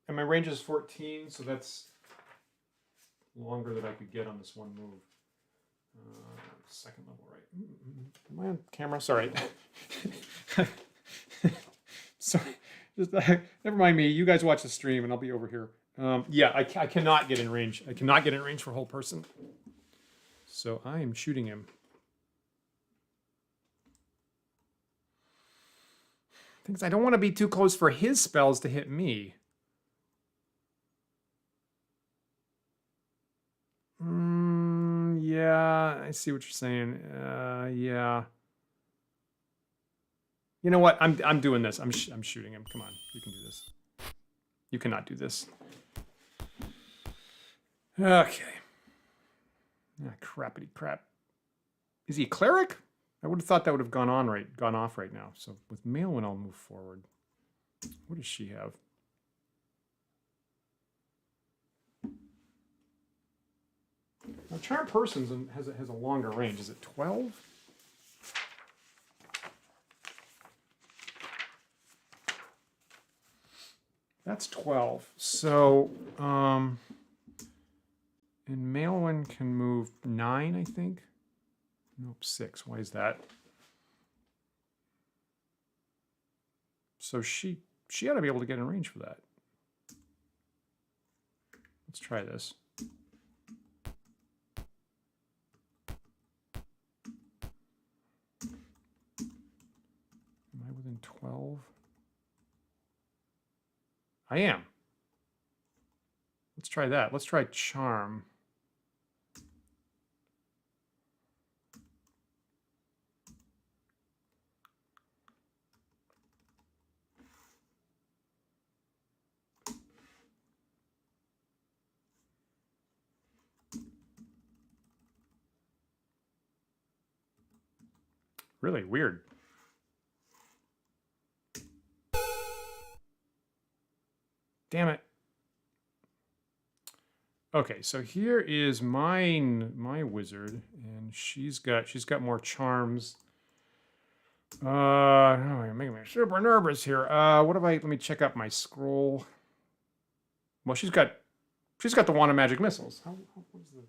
And my range is 14, so that's longer than I could get on this one move. 2nd level, right? Am I on camera? Sorry. Sorry. Just never mind me. You guys watch the stream, and I'll be over here. Yeah, I cannot get in range. I cannot get in range for a whole person. So I am shooting him. Things I don't want to be too close for his spells to hit me. Yeah, I see what you're saying. Yeah. You know what? I'm doing this. I'm shooting him. Come on, you can do this. You cannot do this. Okay. Ah, crappity crap. Is he a cleric? I would have thought that would have gone off right now. So with Maelwyn, I'll move forward. What does she have? Now, Charm Persons has a longer range. Is it 12? That's 12. So, and Maelwyn can move 9, I think. Nope, 6. Why is that? So she ought to be able to get in range for that. Let's try this. Am I within 12? I am. Let's try that. Let's try Charm. Really weird. Damn it. Okay, so here is my wizard, and she's got more charms. Oh, you're making me super nervous here. What have I? Let me check out my scroll. Well, she's got the wand of magic missiles. What is the?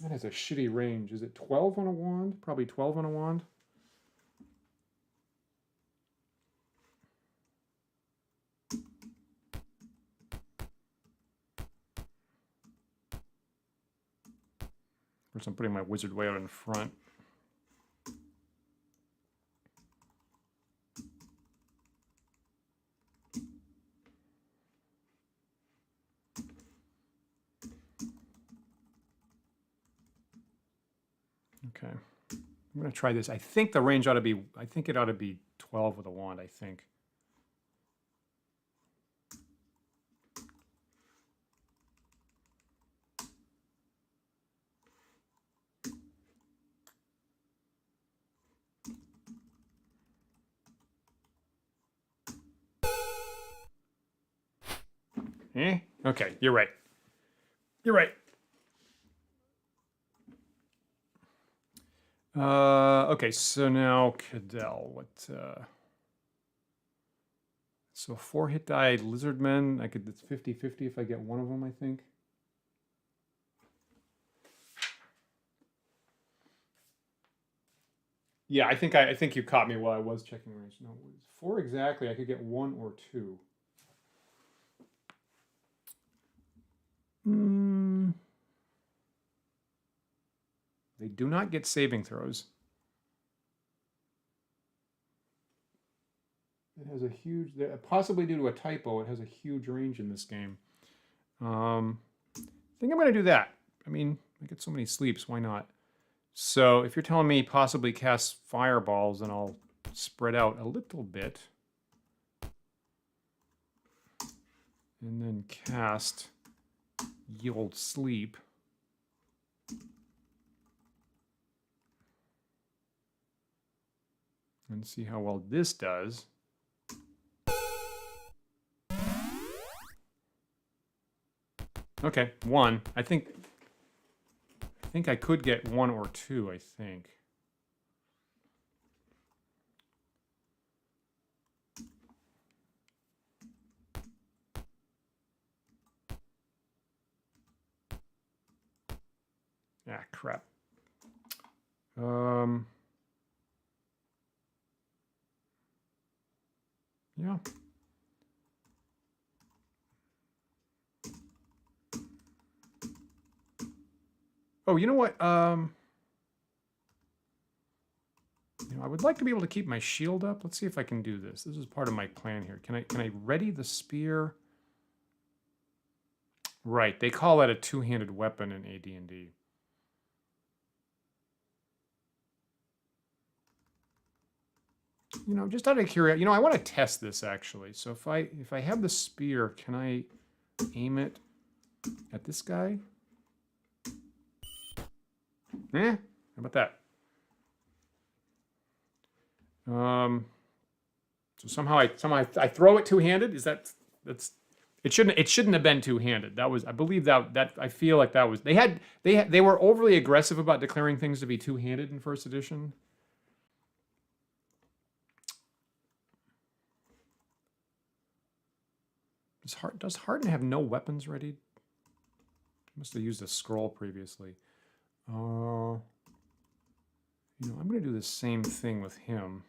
That has a shitty range. Is it 12 on a wand? Probably 12 on a wand. First, I'm putting my wizard way out in front. Okay, I'm gonna try this. I think the range ought to be. I think it ought to be 12 with a wand. I think. Okay, you're right. You're right. Okay, so now Cadell, what, so 4 hit die Lizardmen, it's 50-50 if I get one of them, I think. Yeah, I think you caught me while I was checking range. No, 4 exactly, I could get 1 or 2. They do not get saving throws. It has a huge, possibly due to a typo, it has a huge range in this game. I think I'm going to do that. I mean, I get so many sleeps, why not? So if you're telling me possibly cast fireballs, then I'll spread out a little bit. And then cast Ye Olde Sleep. And see how well this does. Okay, 1. I think I could get 1 or 2, I think. Ah, crap. Yeah. Oh, you know what? I would like to be able to keep my shield up. Let's see if I can do this. This is part of my plan here. Can I ready the spear? Right, they call that a two-handed weapon in AD&D. Just out of curiosity, I want to test this actually. So if I have the spear, can I aim it at this guy? How about that? So somehow I throw it two-handed. It shouldn't have been two-handed. I believe that I feel like that was they were overly aggressive about declaring things to be two-handed in first edition. Does Harden have no weapons ready? Must have used a scroll previously. I'm going to do the same thing with him.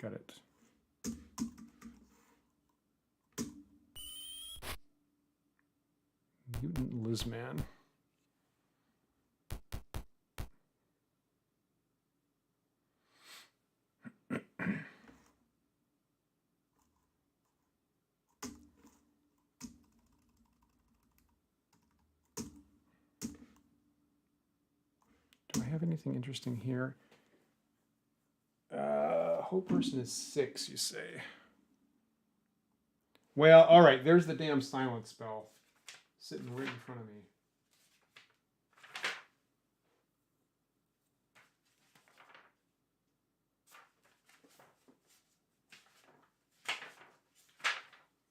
Got it. Mutant Lizman. Do I have anything interesting here? Whole person is 6, you say. Well, all right. There's the damn silent spell sitting right in front of me.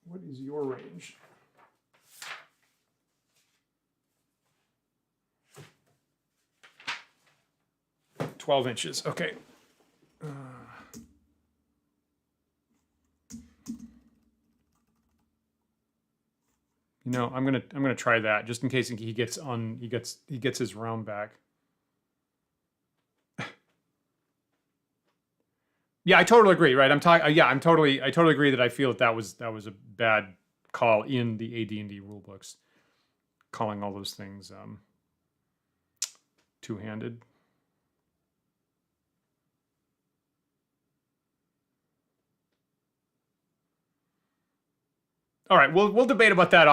What is your range? Uh, 12 inches. Okay. I'm gonna try that just in case he gets his round back. Yeah, I totally agree. Right, I totally agree that I feel that was a bad call in the AD&D rulebooks, calling all those things two-handed. All right, we'll debate about that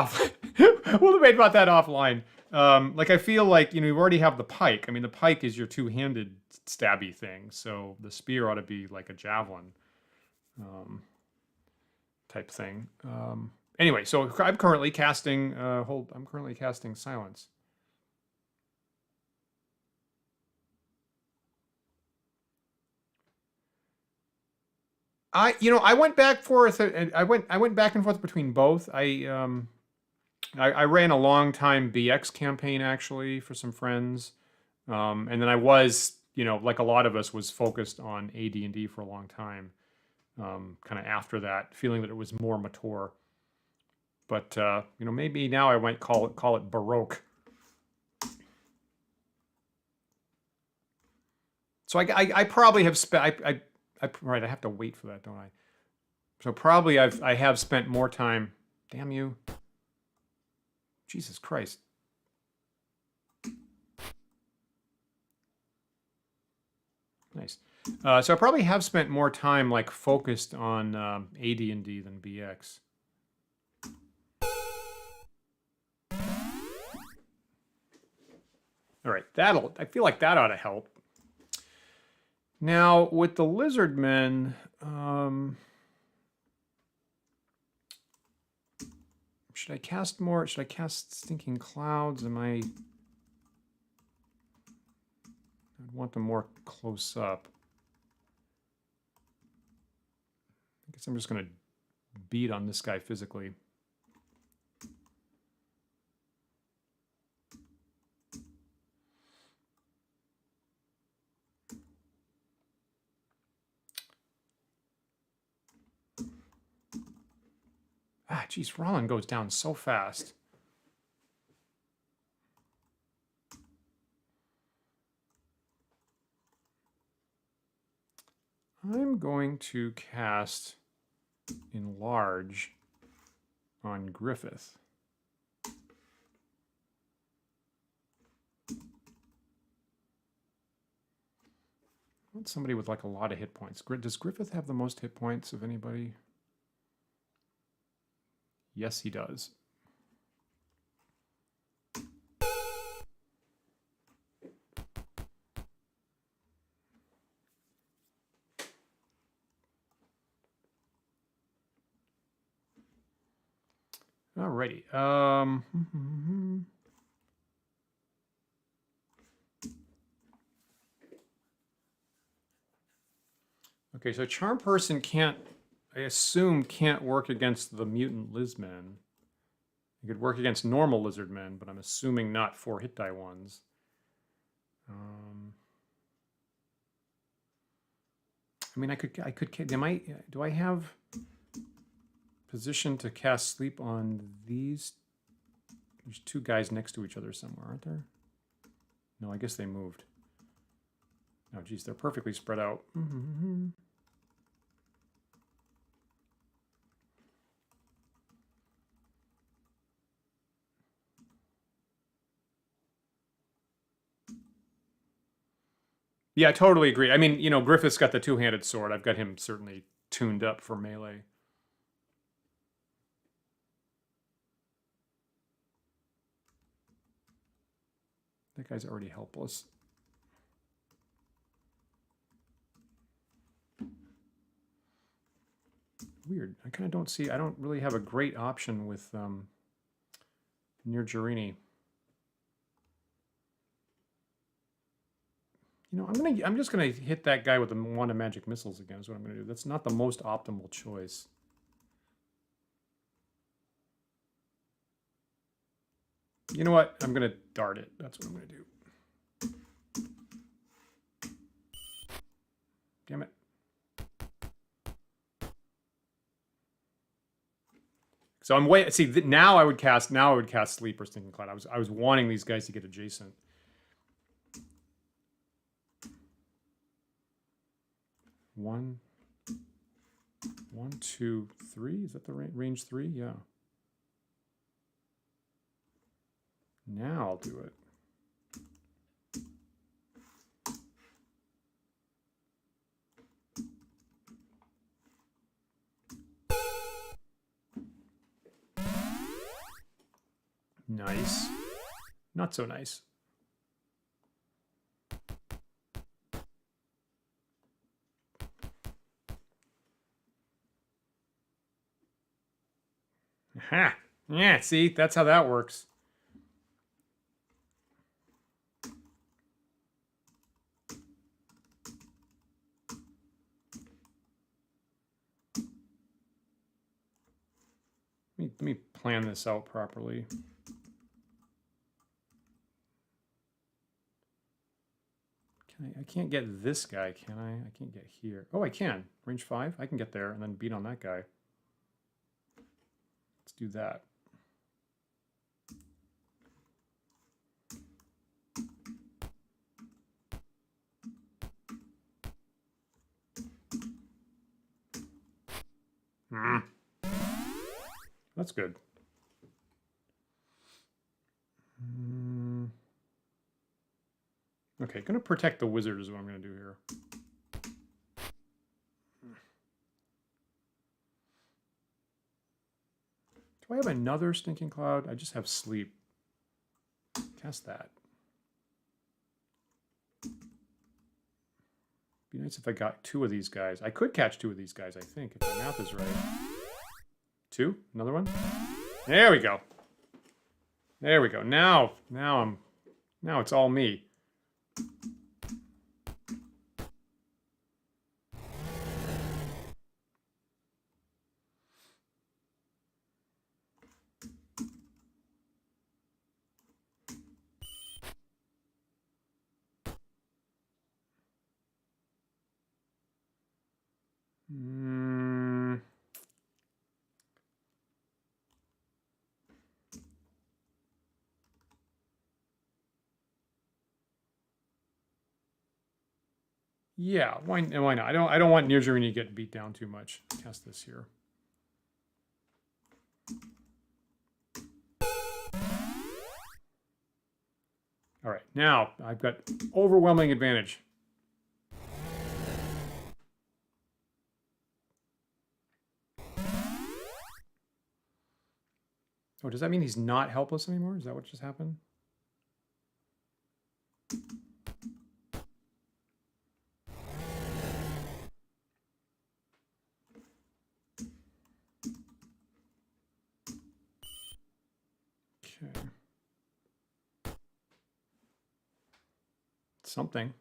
we'll debate about that offline. I feel like you already have the pike. I mean, the pike is your two-handed stabby thing, so the spear ought to be like a javelin type thing. Anyway, so I'm currently casting silence. I went back forth. I went back and forth between both. I ran a long time BX campaign actually for some friends, and then I was, like a lot of us, was focused on AD&D for a long time. Kind of after that, feeling that it was more mature. But maybe now I might call it Baroque. So I probably have spent right. I have to wait for that, don't I? So probably I have spent more time. Damn you! Jesus Christ! Nice. So I probably have spent more time like focused on AD&D than BX. All right, I feel like that ought to help. Now with the lizard men, should I cast more? Should I cast Stinking Clouds? I'd want them more close up. I guess I'm just gonna beat on this guy physically. Ah, geez, Rollin goes down so fast. I'm going to cast Enlarge on Griffith. I want somebody with like a lot of hit points. Does Griffith have the most hit points of anybody? Yes, he does. Alrighty. Okay, so Charm Person can't, I assume, can't work against the mutant Lizmen. It could work against normal lizard men, but I'm assuming not 4 hit die ones. I mean, I could. Do I have position to cast sleep on these? There's 2 guys next to each other somewhere, aren't there? No, I guess they moved. Oh, geez, they're perfectly spread out. Yeah, I totally agree. I mean, Griffith's got the 2-handed sword. I've got him certainly tuned up for melee. That guy's already helpless. Weird. I kind of don't see. I don't really have a great option with near Jarini. I'm just gonna hit that guy with one of magic missiles again. Is what I'm gonna do. That's not the most optimal choice. You know what? I'm gonna dart it. That's what I'm gonna do. Damn it. So I'm waiting. See, now I would cast Sleep or Stinking Cloud. I was wanting these guys to get adjacent. One, 2, 3. Is that the range 3? Yeah. Now I'll do it. Nice. Not so nice. Ha! Yeah, see? That's how that works. let me plan this out properly. I can't get this guy, can I? I can't get here. Oh, I can. Range 5? I can get there and then beat on that guy. Let's do that. That's good. Okay, gonna protect the wizard is what I'm gonna do here. Do I have another stinking cloud? I just have sleep. Cast that. Be nice if I got 2 of these guys. I could catch 2 of these guys, I think, if my math is right. 2? Another one? There we go. There we go. Now it's all me. Yeah, why not? I don't want Nirjari to get beat down too much. Cast this here. All right, now I've got overwhelming advantage. Oh, does that mean he's not helpless anymore? Is that what just happened? Okay. Something.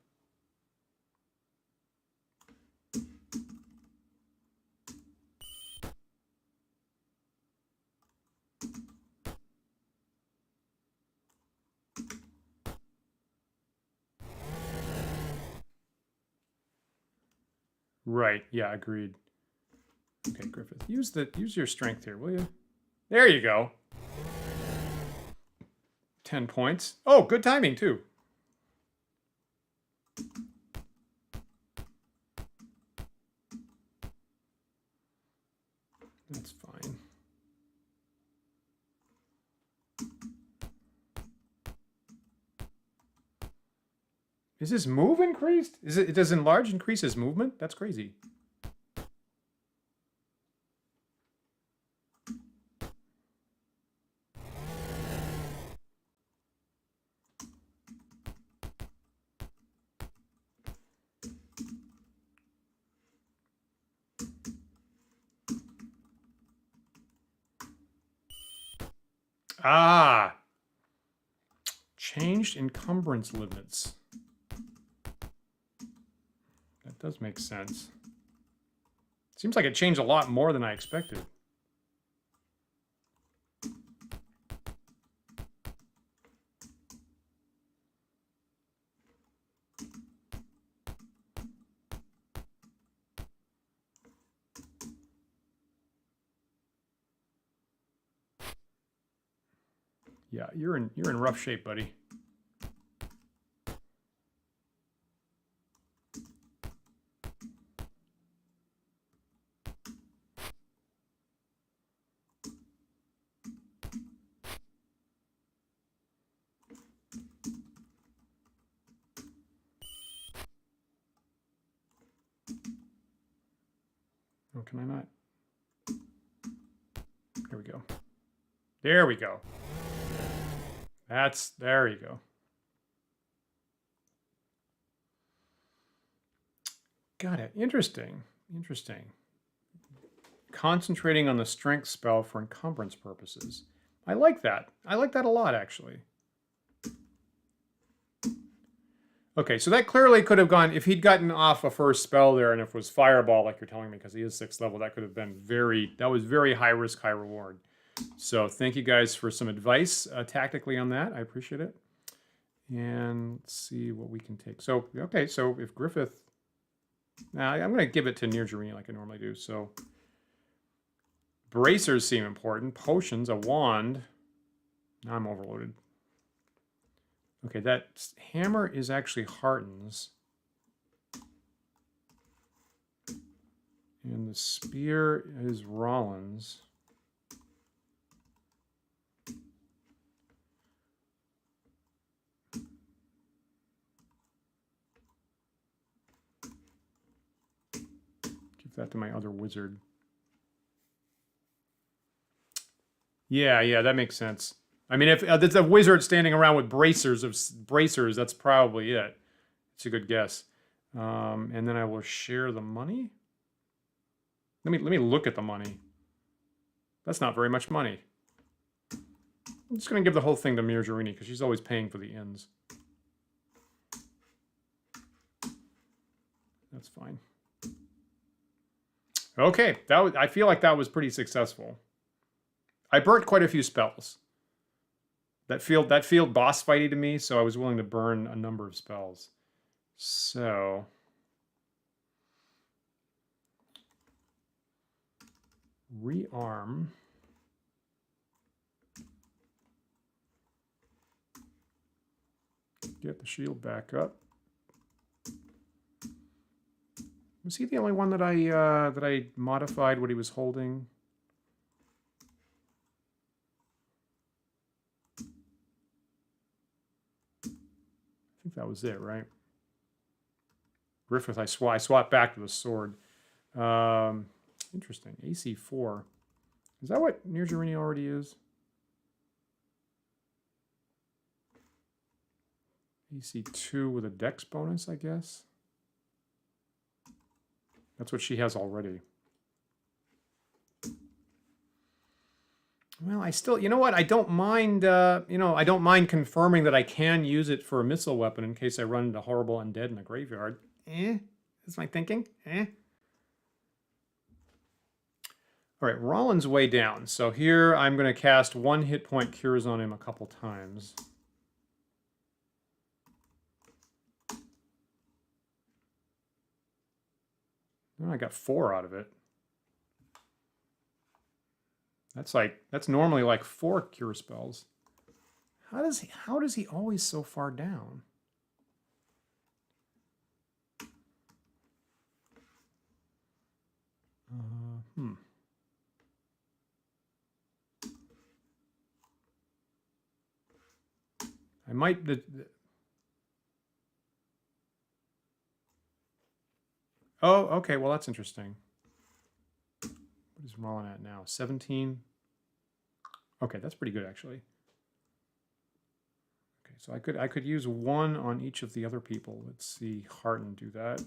Right, yeah, agreed. Okay, Griffith, use your strength here, will you? There you go. 10 points. Oh, good timing too. That's fine. Is his move increased? Does enlarge increase his movement? That's crazy. Ah! Changed encumbrance limits. That does make sense. Seems like it changed a lot more than I expected. Yeah, you're in rough shape, buddy. Oh, can I not? There we go. There we go. There you go. Got it. Interesting. Interesting. Concentrating on the strength spell for encumbrance purposes. I like that. I like that a lot, actually. Okay, so that clearly could have gone, if he'd gotten off a first spell there, and if it was Fireball, like you're telling me, because he is 6th level, that could have been that was very high risk, high reward. So thank you guys for some advice tactically on that. I appreciate it. And let's see what we can take. So, okay, so if Griffith... Now, I'm going to give it to Nirjarini like I normally do. So, bracers seem important. Potions, a wand. Now I'm overloaded. Okay, that hammer is actually Heartens. And the spear is Rollins. Give that to my other wizard. Yeah, that makes sense. I mean, if there's a wizard standing around with bracers, that's probably it. It's a good guess. And then I will share the money. Let me look at the money. That's not very much money. I'm just going to give the whole thing to Mirjarini because she's always paying for the inns. That's fine. Okay, I feel like that was pretty successful. I burnt quite a few spells. That field boss fighty to me, so I was willing to burn a number of spells. So rearm. Get the shield back up. Was he the only one that I modified what he was holding? I think that was it, right? Griffith, I swapped back to the sword. Interesting. AC 4. Is that what Nirjarini already is? AC 2 with a dex bonus, I guess. That's what she has already. Well, I still, you know what? I don't mind, I don't mind confirming that I can use it for a missile weapon in case I run into horrible undead in the graveyard. That's my thinking. All right, Rollins way down. So here I'm going to cast 1 hit point cures on him a couple times. Oh, I got 4 out of it. That's normally like 4 cure spells. How does he always so far down? I might... Oh, okay, well that's interesting. What is Rollin at now? 17? Okay, that's pretty good actually. Okay, so I could use 1 on each of the other people. Let's see Harton do that.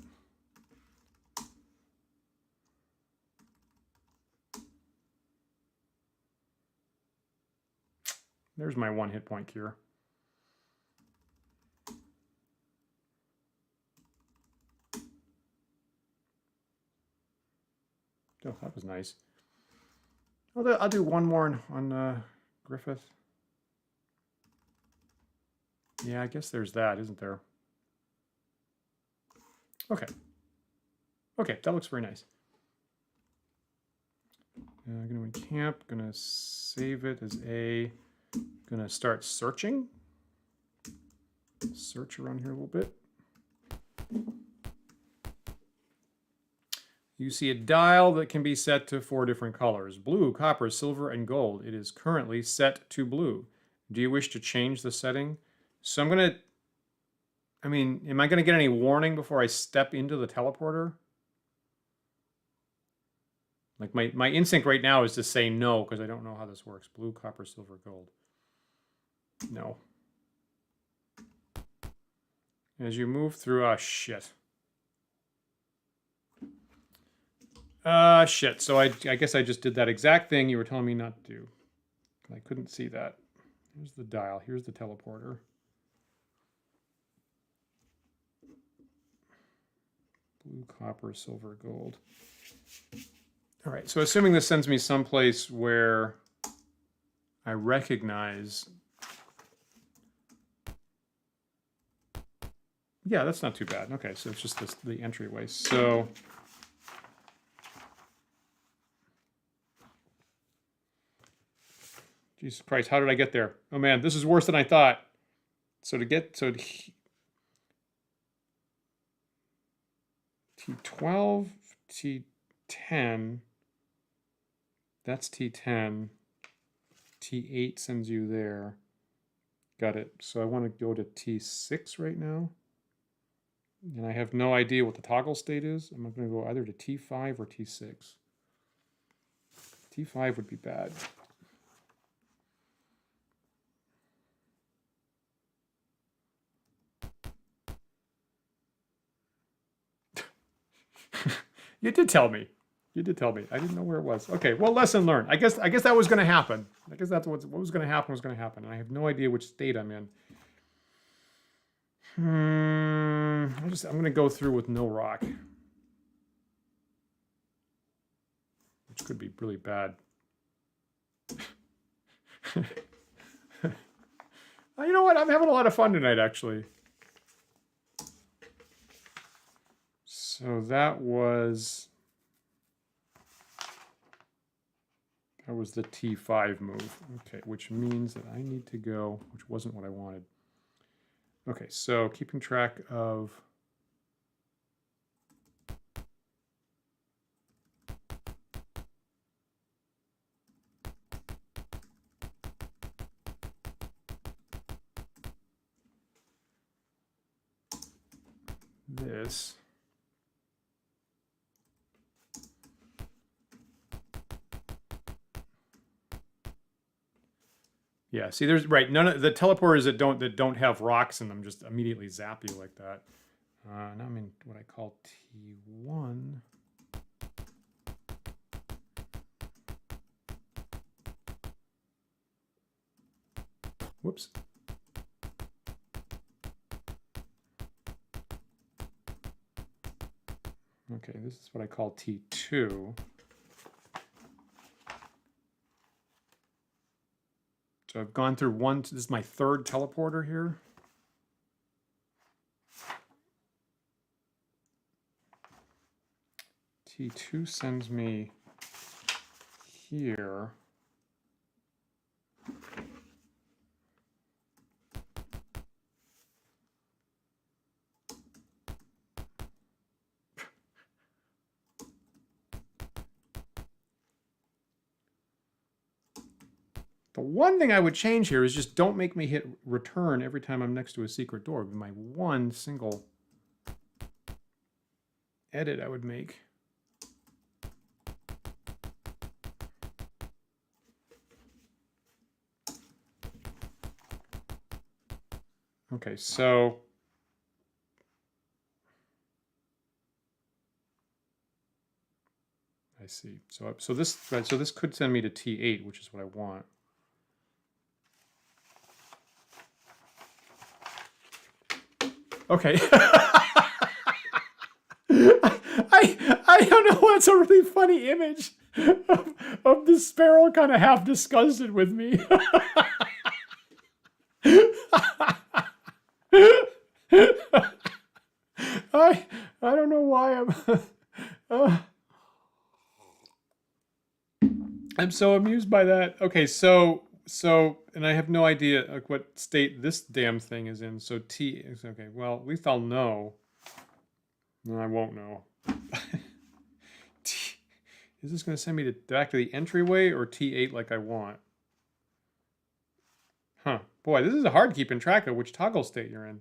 There's my 1 hit point cure. Oh, that was nice. I'll do 1 more on Griffith. Yeah, I guess there's that, isn't there? Okay. Okay, that looks very nice. I'm going to encamp, going to save it as A. Going to start searching. Search around here a little bit. You see a dial that can be set to 4 different colors: blue, copper, silver, and gold. It is currently set to blue. Do you wish to change the setting? So I'm going to... I mean, am I going to get any warning before I step into the teleporter? Like, my instinct right now is to say no, because I don't know how this works. Blue, copper, silver, gold. No. As you move through... Oh, shit. Shit. So I guess I just did that exact thing you were telling me not to do. I couldn't see that. Here's the dial. Here's the teleporter. Blue, copper, silver, gold. All right. So assuming this sends me someplace where I recognize. Yeah, that's not too bad. Okay, so it's just this, the entryway. So Jesus Christ, how did I get there? Oh man, this is worse than I thought. So to get T12, T10, that's T10. T8 sends you there. Got it. So I want to go to T6 right now. And I have no idea what the toggle state is. I'm going to go either to T5 or T6. T5 would be bad. You did tell me. You did tell me. I didn't know where it was. Okay, well, lesson learned. I guess that was going to happen. I guess that's what was going to happen was going to happen. And I have no idea which state I'm in. I'm going to go through with no rock. Which could be really bad. You know what? I'm having a lot of fun tonight, actually. So that was the T5 move. Okay, which means that I need to go, which wasn't what I wanted. Okay, so keeping track of this. Yeah, see, there's right. None of the teleporters that don't have rocks in them just immediately zap you like that. Now I'm in what I call T1. Whoops. Okay, this is what I call T2. So I've gone through one. This is my third teleporter here. T2 sends me here. The one thing I would change here is just don't make me hit return every time I'm next to a secret door. It would be my one single edit I would make. Okay, so I see. So this could send me to T8, which is what I want. Okay. I don't know. That's a really funny image of the sparrow kind of half disgusted with me. I don't know why I'm so amused by that. Okay, so and I have no idea like what state this damn thing is in. So T is okay. Well, at least I'll know. No, I won't know. Is this going to send me back to the entryway or T8 like I want? Huh. Boy, this is hard keeping track of which toggle state you're in.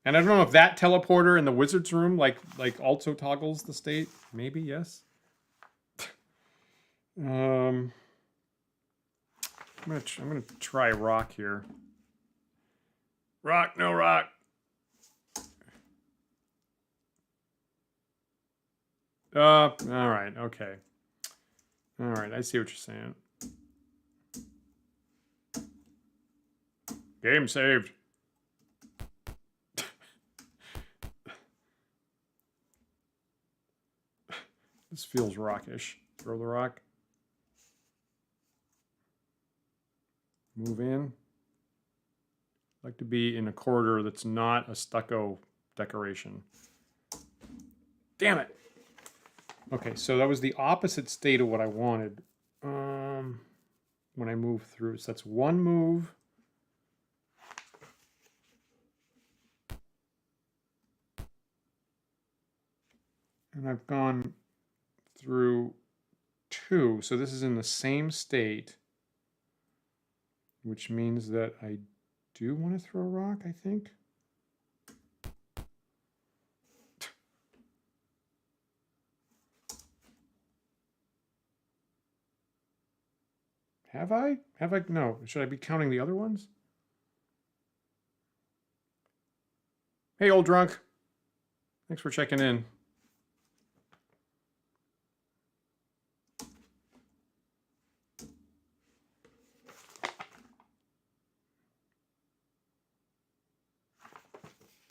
And I don't know if that teleporter in the wizard's room like also toggles the state. Maybe, yes. I'm gonna try rock here. Rock, no rock. All right, okay. All right, I see what you're saying. Game saved. This feels rockish. Throw the rock. Move in. I'd like to be in a corridor that's not a stucco decoration. Damn it! Okay, so that was the opposite state of what I wanted when I moved through. So that's one move. And I've gone through two. So this is in the same state, which means that I do want to throw a rock, I think. Have I? Have I? No. Should I be counting the other ones? Hey, old drunk. Thanks for checking in.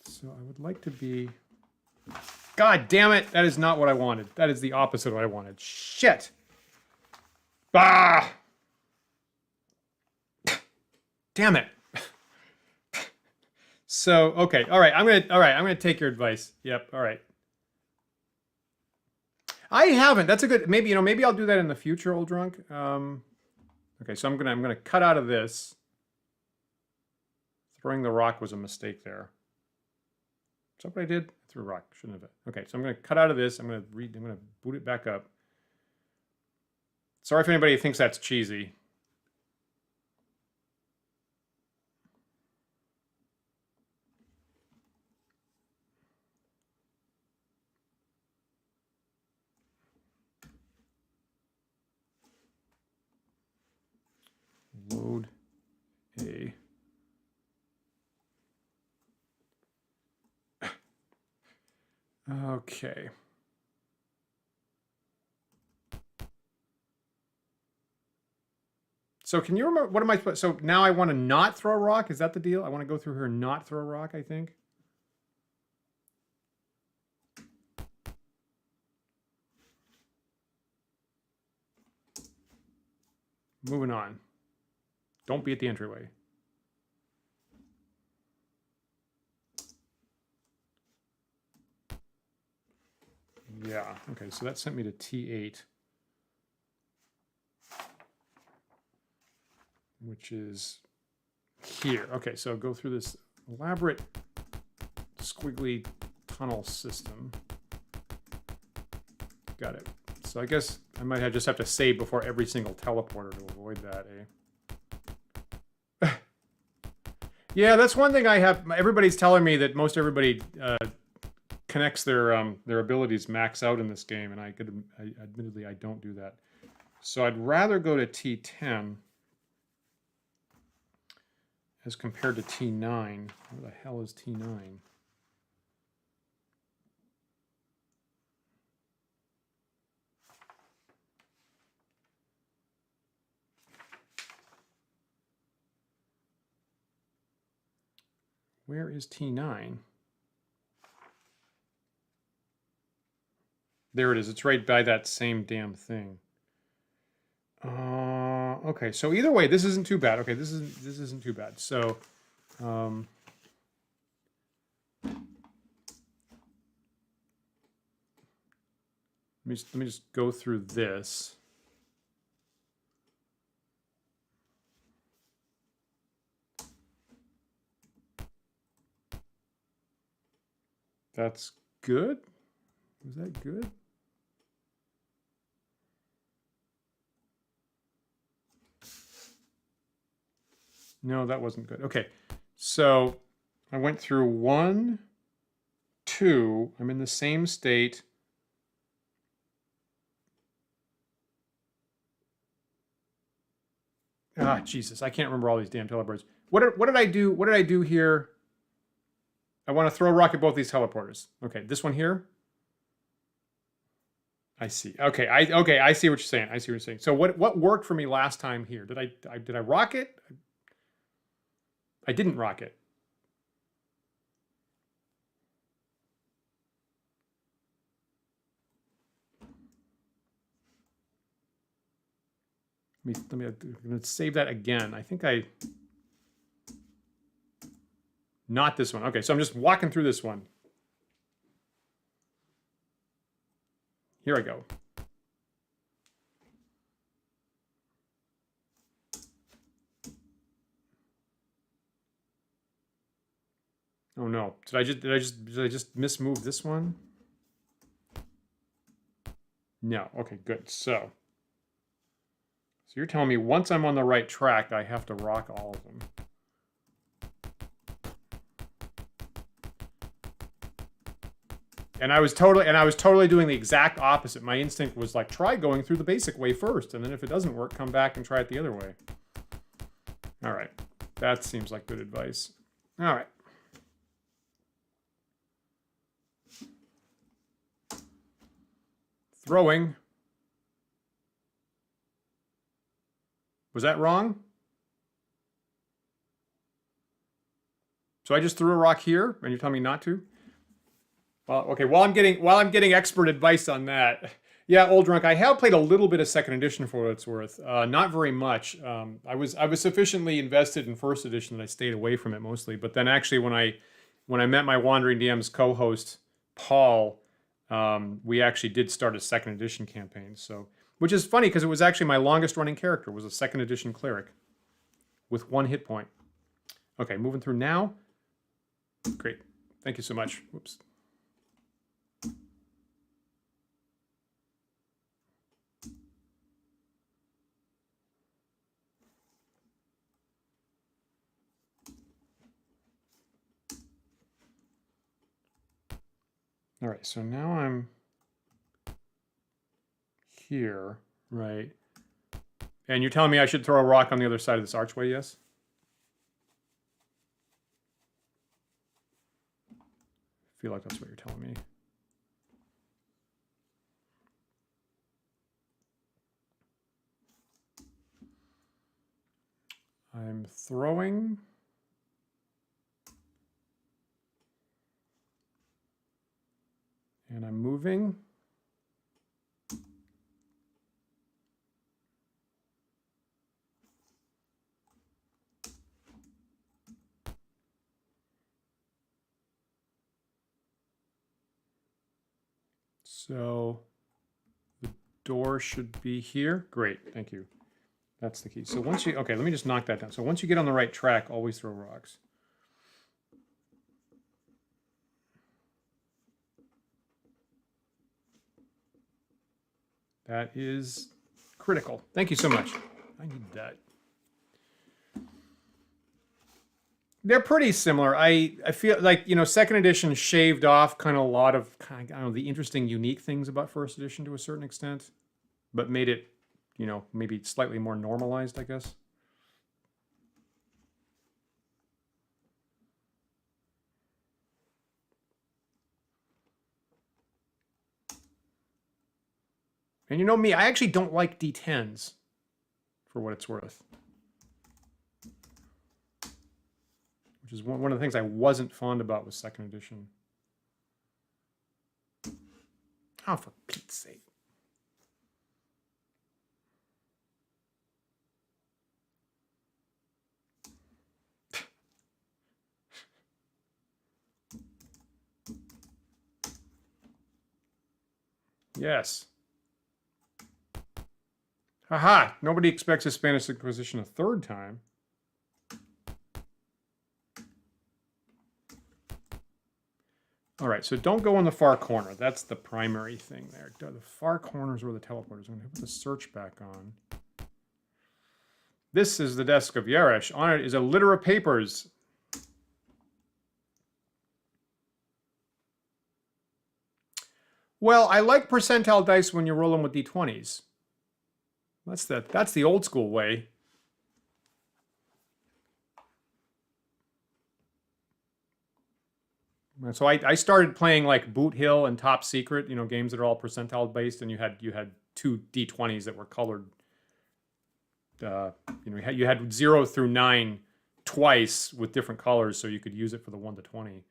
So I would like to be... God damn it! That is not what I wanted. That is the opposite of what I wanted. Shit! Ah! Damn it! So, okay, all right, I'm gonna take your advice. Yep, all right. I haven't. That's a good. Maybe maybe I'll do that in the future, old drunk. Okay, so I'm gonna cut out of this. Throwing the rock was a mistake there. Is that what I did? I threw a rock. Shouldn't have. Okay, so I'm gonna cut out of this. I'm gonna boot it back up. Sorry if anybody thinks that's cheesy. Load a okay. So can you remember, what am I supposed, so now I want to not throw a rock? Is that the deal? I want to go through here and not throw a rock, I think. Moving on. Don't be at the entryway. Yeah, okay, so that sent me to T8. Which is here. Okay, so go through this elaborate squiggly tunnel system. Got it. So I guess I might just have to save before every single teleporter to avoid that, eh? Yeah, that's one thing I have. Everybody's telling me that most everybody connects their abilities max out in this game, and admittedly I don't do that. So I'd rather go to T10 as compared to T9. Where the hell is T9? Where is T9? There it is. It's right by that same damn thing. Okay, so either way, this isn't too bad. Okay, this isn't too bad. So, let me just go through this. That's good. Was that good? No, that wasn't good. Okay, so I went through 1, 2. I'm in the same state. Ah, Jesus, I can't remember all these damn teleporters. What did I do? What did I do here? I want to throw a rock at both these teleporters. Okay, this one here. I see. Okay, I see what you're saying. I see what you're saying. So what worked for me last time here? Did I rock it? I didn't rock it. I'm gonna save that again. I think not this one. Okay, so I'm just walking through this one. Here I go. Oh no, did I just mismove this one? No, okay, good. So you're telling me once I'm on the right track, I have to rock all of them. And I was totally doing the exact opposite. My instinct was like, try going through the basic way first, and then if it doesn't work, come back and try it the other way. All right, that seems like good advice. All right. Throwing. Was that wrong? So I just threw a rock here, and you're telling me not to? Well, okay. While I'm getting expert advice on that, yeah, Old Drunk. I have played a little bit of second edition for what it's worth. Not very much. I was sufficiently invested in first edition that I stayed away from it mostly. But then actually, when I met my Wandering DM's co-host Paul, we actually did start a second edition campaign. So, which is funny because it was actually my longest running character was a second edition cleric with 1 hit point. Okay, moving through now. Great. Thank you so much. Whoops. All right, so now I'm here, right? And you're telling me I should throw a rock on the other side of this archway, yes? I feel like that's what you're telling me. I'm throwing. And I'm moving. So the door should be here. Great, thank you. That's the key. So once you, okay, let me just knock that down. So once you get on the right track, always throw rocks. That is critical. Thank you so much. I need that. They're pretty similar. I feel like, you know, second edition shaved off kind of a lot of, I don't know, the interesting, unique things about first edition to a certain extent, but made it, you know, maybe slightly more normalized, I guess. And you know me, I actually don't like D10s, for what it's worth. Which is one of the things I wasn't fond about with second edition. Oh, for Pete's sake. Yes. Haha, nobody expects a Spanish Inquisition a third time. All right, so don't go in the far corner. That's the primary thing there. The far corner is where the teleporter is. I'm going to put the search back on. This is the desk of Yarash. On it is a litter of papers. Well, I like percentile dice when you're rolling with d20s. That's the old school way. So I started playing like Boot Hill and Top Secret, you know, games that are all percentile based, and you had 2 d20s that were colored. You know, you had 0 through 9 twice with different colors, so you could use it for the 1 to 20.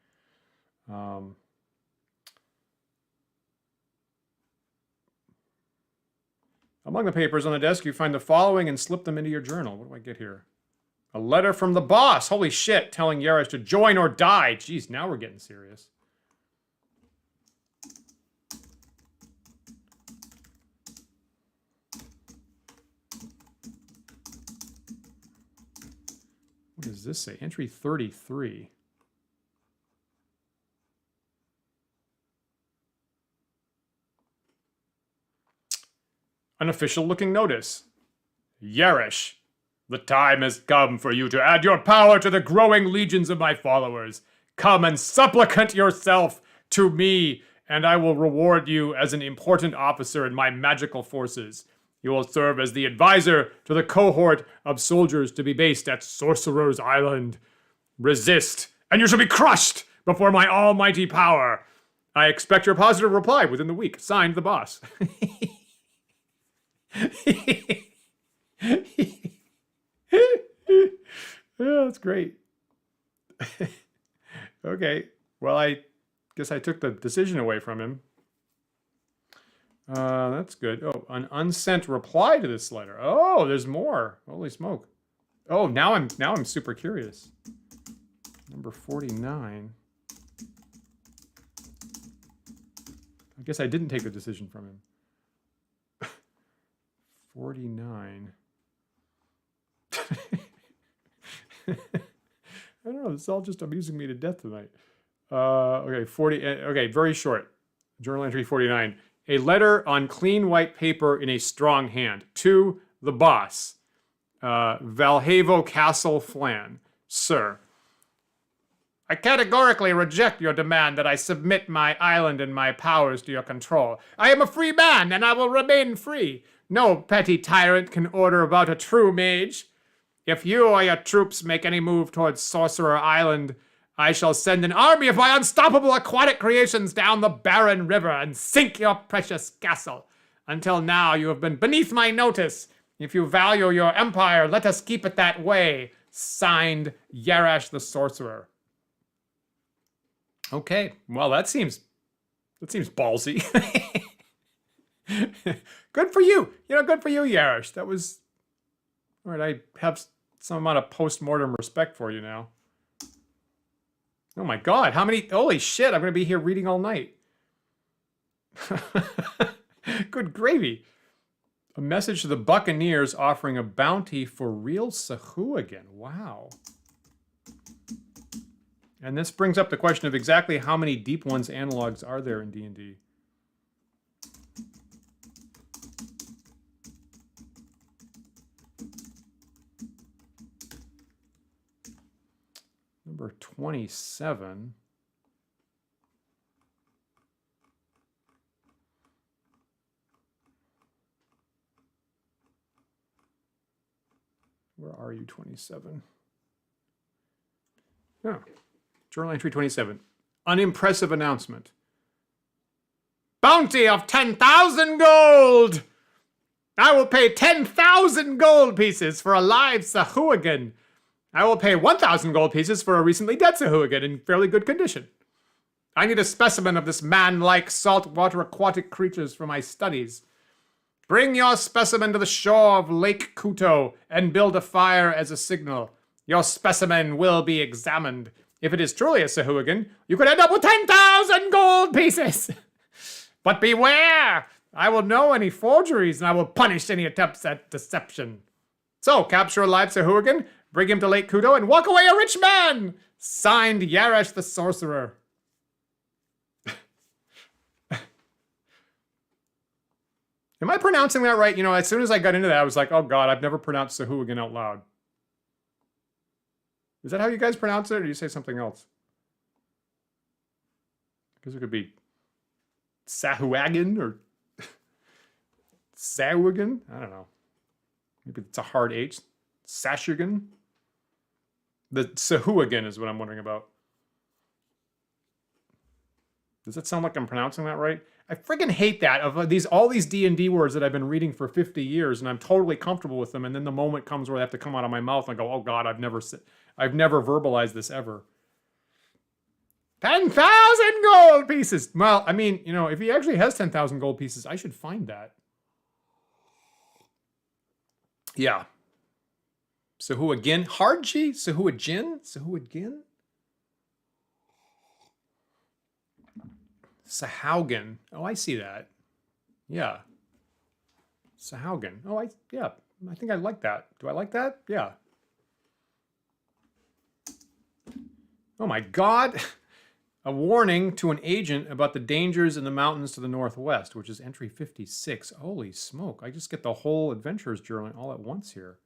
Among the papers on the desk, you find the following and slip them into your journal. What do I get here? A letter from the boss. Holy shit. Telling Yarash to join or die. Jeez, now we're getting serious. What does this say? Entry 33. An official-looking notice. Yarash, the time has come for you to add your power to the growing legions of my followers. Come and supplicant yourself to me, and I will reward you as an important officer in my magical forces. You will serve as the advisor to the cohort of soldiers to be based at Sorcerer's Island. Resist, and you shall be crushed before my almighty power. I expect your positive reply within the week. Signed, the boss. Yeah, that's great. Okay, well, I guess I took the decision away from him. That's good. Oh, an unsent reply to this letter. Oh, there's more. Holy smoke. Oh, now I'm super curious. Number 49. I guess I didn't take the decision from him. 49. I don't know. This is all just amusing me to death tonight. Okay, 40. Okay, very short. Journal entry 49. A letter on clean white paper in a strong hand to the boss, Valhavo Castle Phlan. Sir, I categorically reject your demand that I submit my island and my powers to your control. I am a free man, and I will remain free. No petty tyrant can order about a true mage. If you or your troops make any move towards Sorcerer Island, I shall send an army of my unstoppable aquatic creations down the barren river and sink your precious castle. Until now, you have been beneath my notice. If you value your empire, let us keep it that way. Signed, Yarash the Sorcerer. Okay, well, that seems ballsy. Good for you. Good for you, Yarash. That was... All right, I have some amount of post-mortem respect for you now. Oh my god, how many... Holy shit, I'm going to be here reading all night. Good gravy. A message to the Buccaneers offering a bounty for real Sahuagin. Wow. And this brings up the question of exactly how many Deep Ones analogs are there in D&D. Number 27. Where are you, 27? Oh, journal entry 27. Unimpressive announcement. Bounty of 10,000 gold! I will pay 10,000 gold pieces for a live Sahuagin. I will pay 1,000 gold pieces for a recently dead Sahuagin in fairly good condition. I need a specimen of this man-like saltwater aquatic creatures for my studies. Bring your specimen to the shore of Lake Kuto and build a fire as a signal. Your specimen will be examined. If it is truly a Sahuagin, you could end up with 10,000 gold pieces. But beware! I will know any forgeries and I will punish any attempts at deception. So, capture a live Sahuagin, bring him to Lake Kuto, and walk away a rich man! Signed, Yarash the Sorcerer. Am I pronouncing that right? As soon as I got into that, I was like, oh god, I've never pronounced Sahuagin out loud. Is that how you guys pronounce it, or do you say something else? Because it could be Sahuagin or Sahuagin? I don't know. Maybe it's a hard H. Sashugan? The Sahuagin is what I'm wondering about. Does that sound like I'm pronouncing that right? I friggin' hate that, of all these D&D words that I've been reading for 50 years, and I'm totally comfortable with them, and then the moment comes where they have to come out of my mouth, and I go, oh god, I've never verbalized this ever. 10,000 gold pieces! Well, I mean, if he actually has 10,000 gold pieces, I should find that. Yeah. So who again? Hard G? So who again? So who again? Sahaugen. Oh, I see that. Yeah. Sahaugen. Oh, yeah. I think I like that. Do I like that? Yeah. Oh my God. A warning to an agent about the dangers in the mountains to the northwest, which is entry 56. Holy smoke. I just get the whole adventurer's journal all at once here.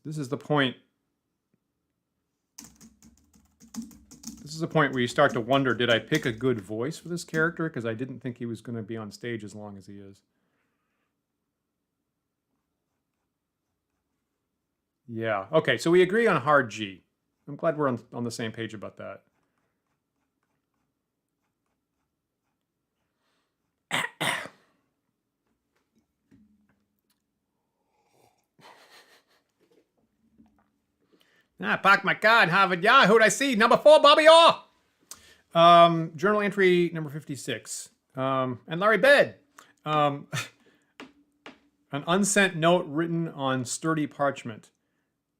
This is the point. This is the point where you start to wonder, did I pick a good voice for this character? Because I didn't think he was going to be on stage as long as he is. Yeah. Okay, so we agree on hard G. I'm glad we're on the same page about that. I parked my car in Harvard Yard. Who'd I see? Number 4, Bobby Orr. Journal entry number 56. And Larry Bed. An unsent note written on sturdy parchment.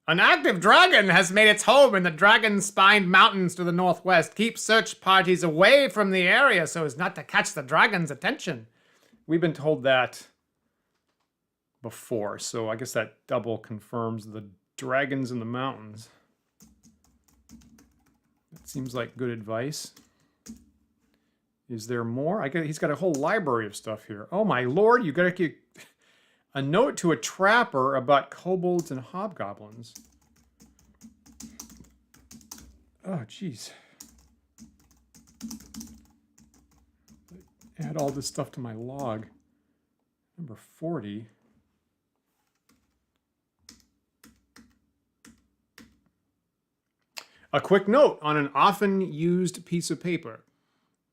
An active dragon has made its home in the dragon-spined mountains to the northwest. Keep search parties away from the area so as not to catch the dragon's attention. We've been told that before, so I guess that double confirms the dragons in the mountains. That seems like good advice. Is there more? He's got a whole library of stuff here. Oh my lord, you gotta get a note to a trapper about kobolds and hobgoblins. Oh, jeez. Add all this stuff to my log. Number 40. A quick note on an often used piece of paper.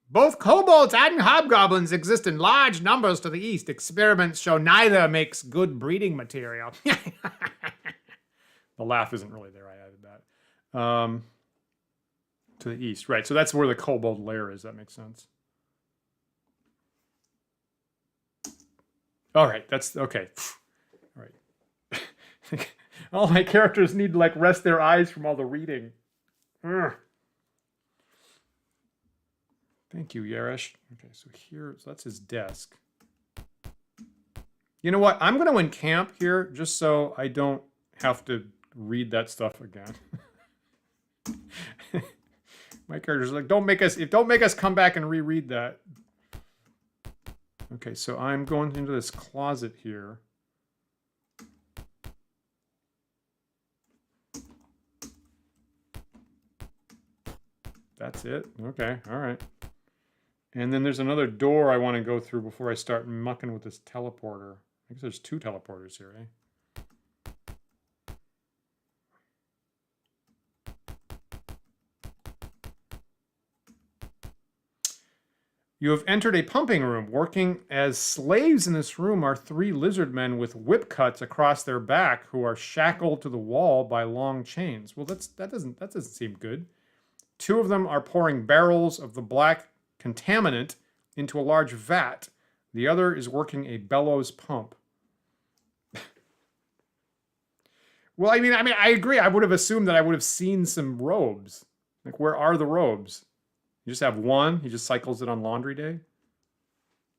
Both kobolds and hobgoblins exist in large numbers to the east. Experiments show neither makes good breeding material. The laugh isn't really there. I added that. To the east. Right, so that's where the kobold lair is. That makes sense. All right, that's okay. All right. All my characters need to like rest their eyes from all the reading. Ugh. Thank you, Yarash. Okay, so that's his desk. You know what? I'm going to encamp here just so I don't have to read that stuff again. My character's like, don't make us come back and reread that. Okay, so I'm going into this closet here. That's it? Okay, all right. And then there's another door I want to go through before I start mucking with this teleporter. I guess there's 2 teleporters here, eh? You have entered a pumping room. Working as slaves in this room are 3 lizard men with whip cuts across their back who are shackled to the wall by long chains. Well, that doesn't seem good. 2 of them are pouring barrels of the black contaminant into a large vat. The other is working a bellows pump. Well, I mean, I agree. I would have assumed that I would have seen some robes. Like, where are the robes? You just have one. He just cycles it on laundry day.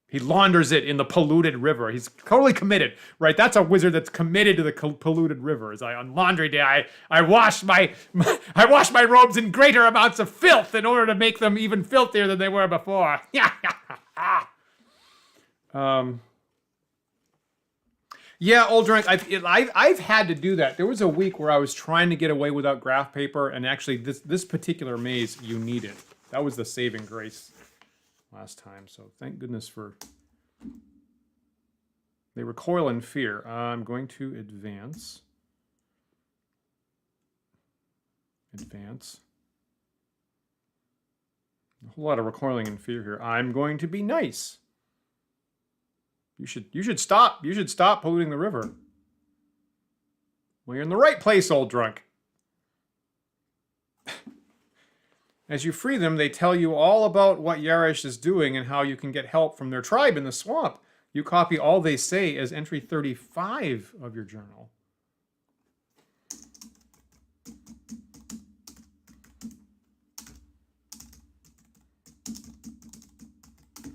He launders it in the polluted river. He's totally committed, right? That's a wizard that's committed to the polluted river. As on laundry day, I wash my robes in greater amounts of filth in order to make them even filthier than they were before. Yeah, old drunk. I've had to do that. There was a week where I was trying to get away without graph paper, and actually this particular maze, you need it. That was the saving grace last time, so thank goodness for... They recoil in fear. I'm going to advance. Advance. A whole lot of recoiling in fear here. I'm going to be nice. You should stop. You should stop polluting the river. Well, you're in the right place, old drunk. As you free them, they tell you all about what Yarash is doing and how you can get help from their tribe in the swamp. You copy all they say as entry 35 of your journal.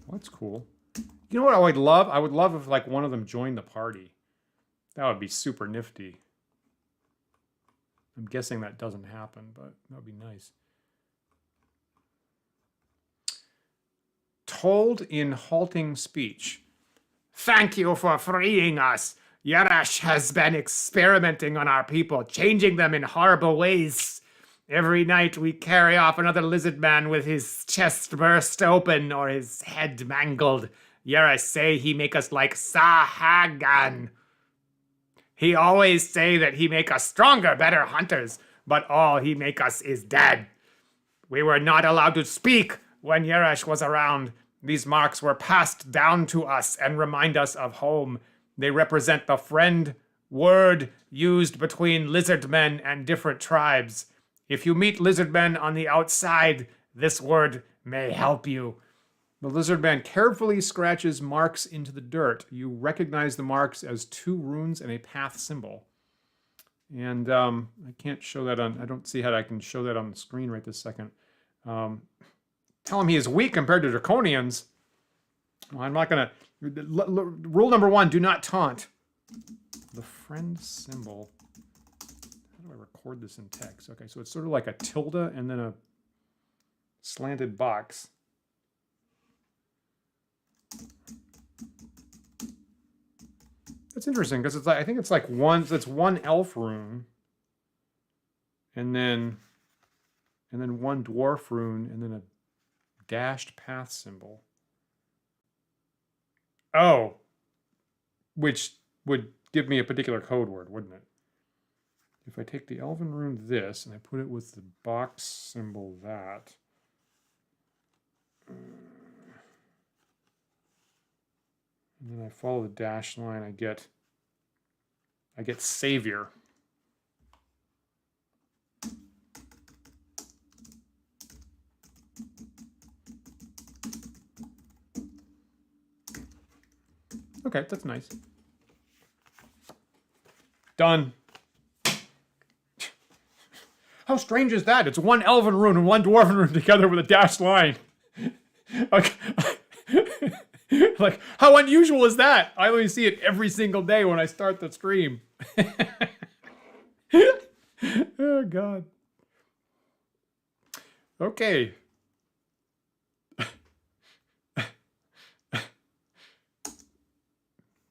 Well, that's cool. You know what I would love? I would love if like one of them joined the party. That would be super nifty. I'm guessing that doesn't happen, but that would be nice. Told in halting speech. Thank you for freeing us. Yarash has been experimenting on our people, changing them in horrible ways. Every night we carry off another lizard man with his chest burst open or his head mangled. Yarash say he make us like Sahagan. He always say that he make us stronger, better hunters, but all he make us is dead. We were not allowed to speak when Yarash was around. These marks were passed down to us and remind us of home. They represent the friend word used between lizard men and different tribes. If you meet lizard men on the outside, this word may help you. The lizard man carefully scratches marks into the dirt. You recognize the marks as 2 runes and a path symbol. And I can't show that on, I don't see how I can show that on the screen right this second. Tell him he is weak compared to Draconians. Well, I'm not going to, rule number 1, do not taunt. The friend symbol. How do I record this in text? Okay, so it's sort of like a tilde and then a slanted box. That's interesting because it's like, I think it's like it's one elf rune, and then 1 dwarf rune, and then a dashed path symbol. Oh, which would give me a particular code word, wouldn't it? If I take the elven rune this and I put it with the box symbol that. And then I follow the dashed line, I get savior. Okay, that's nice. Done. How strange is that? It's 1 elven rune and 1 dwarven rune together with a dashed line. Okay. Like, how unusual is that? I only see it every single day when I start the stream. Oh, God. Okay.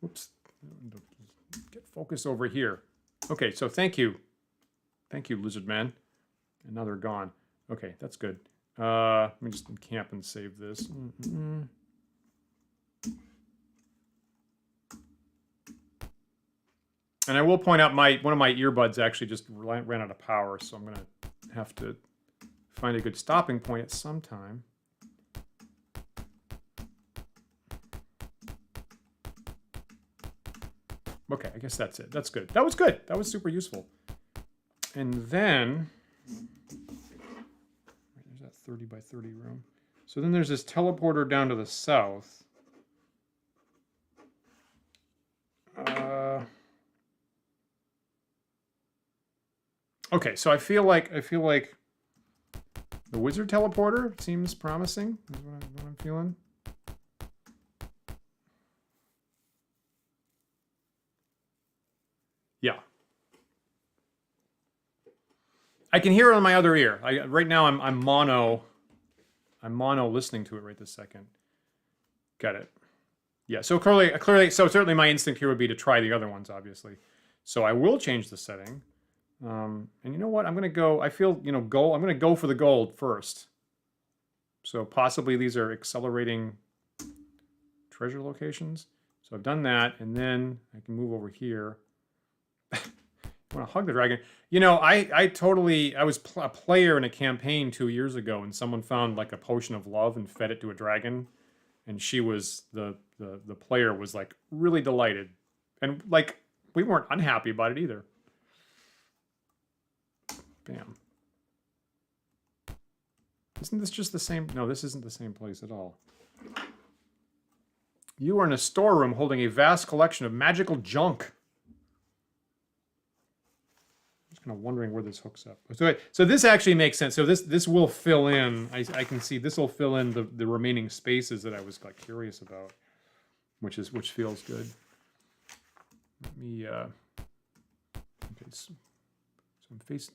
Whoops. Get focus over here. Okay, so thank you. Thank you, Lizard Man. And now they're gone. Okay, that's good. Let me just encamp and save this. And I will point out one of my earbuds actually just ran out of power, so I'm going to have to find a good stopping point at some time. Okay, I guess that's it. That's good. That was good. That was super useful. And then there's that 30 by 30 room. So then there's this teleporter down to the south. Okay, so I feel like the wizard teleporter seems promising. Is what I'm feeling. Yeah. I can hear it on my other ear. Right now I'm mono listening to it right this second. Got it. Yeah, so clearly, so certainly my instinct here would be to try the other ones, obviously. So I will change the setting. And you know what? I'm gonna go. I feel gold. I'm gonna go for the gold first. So possibly these are accelerating treasure locations. So I've done that, and then I can move over here. I want to hug the dragon. I was a player in a campaign 2 years ago, and someone found like a potion of love and fed it to a dragon, and she was the player was like really delighted, and like we weren't unhappy about it either. Bam. Isn't this just the same? No, this isn't the same place at all. You are in a storeroom holding a vast collection of magical junk. I'm just kind of wondering where this hooks up. So this actually makes sense. So this will fill in. I can see this will fill in the remaining spaces that I was like curious about, which feels good. Let me. Okay. So I'm facing.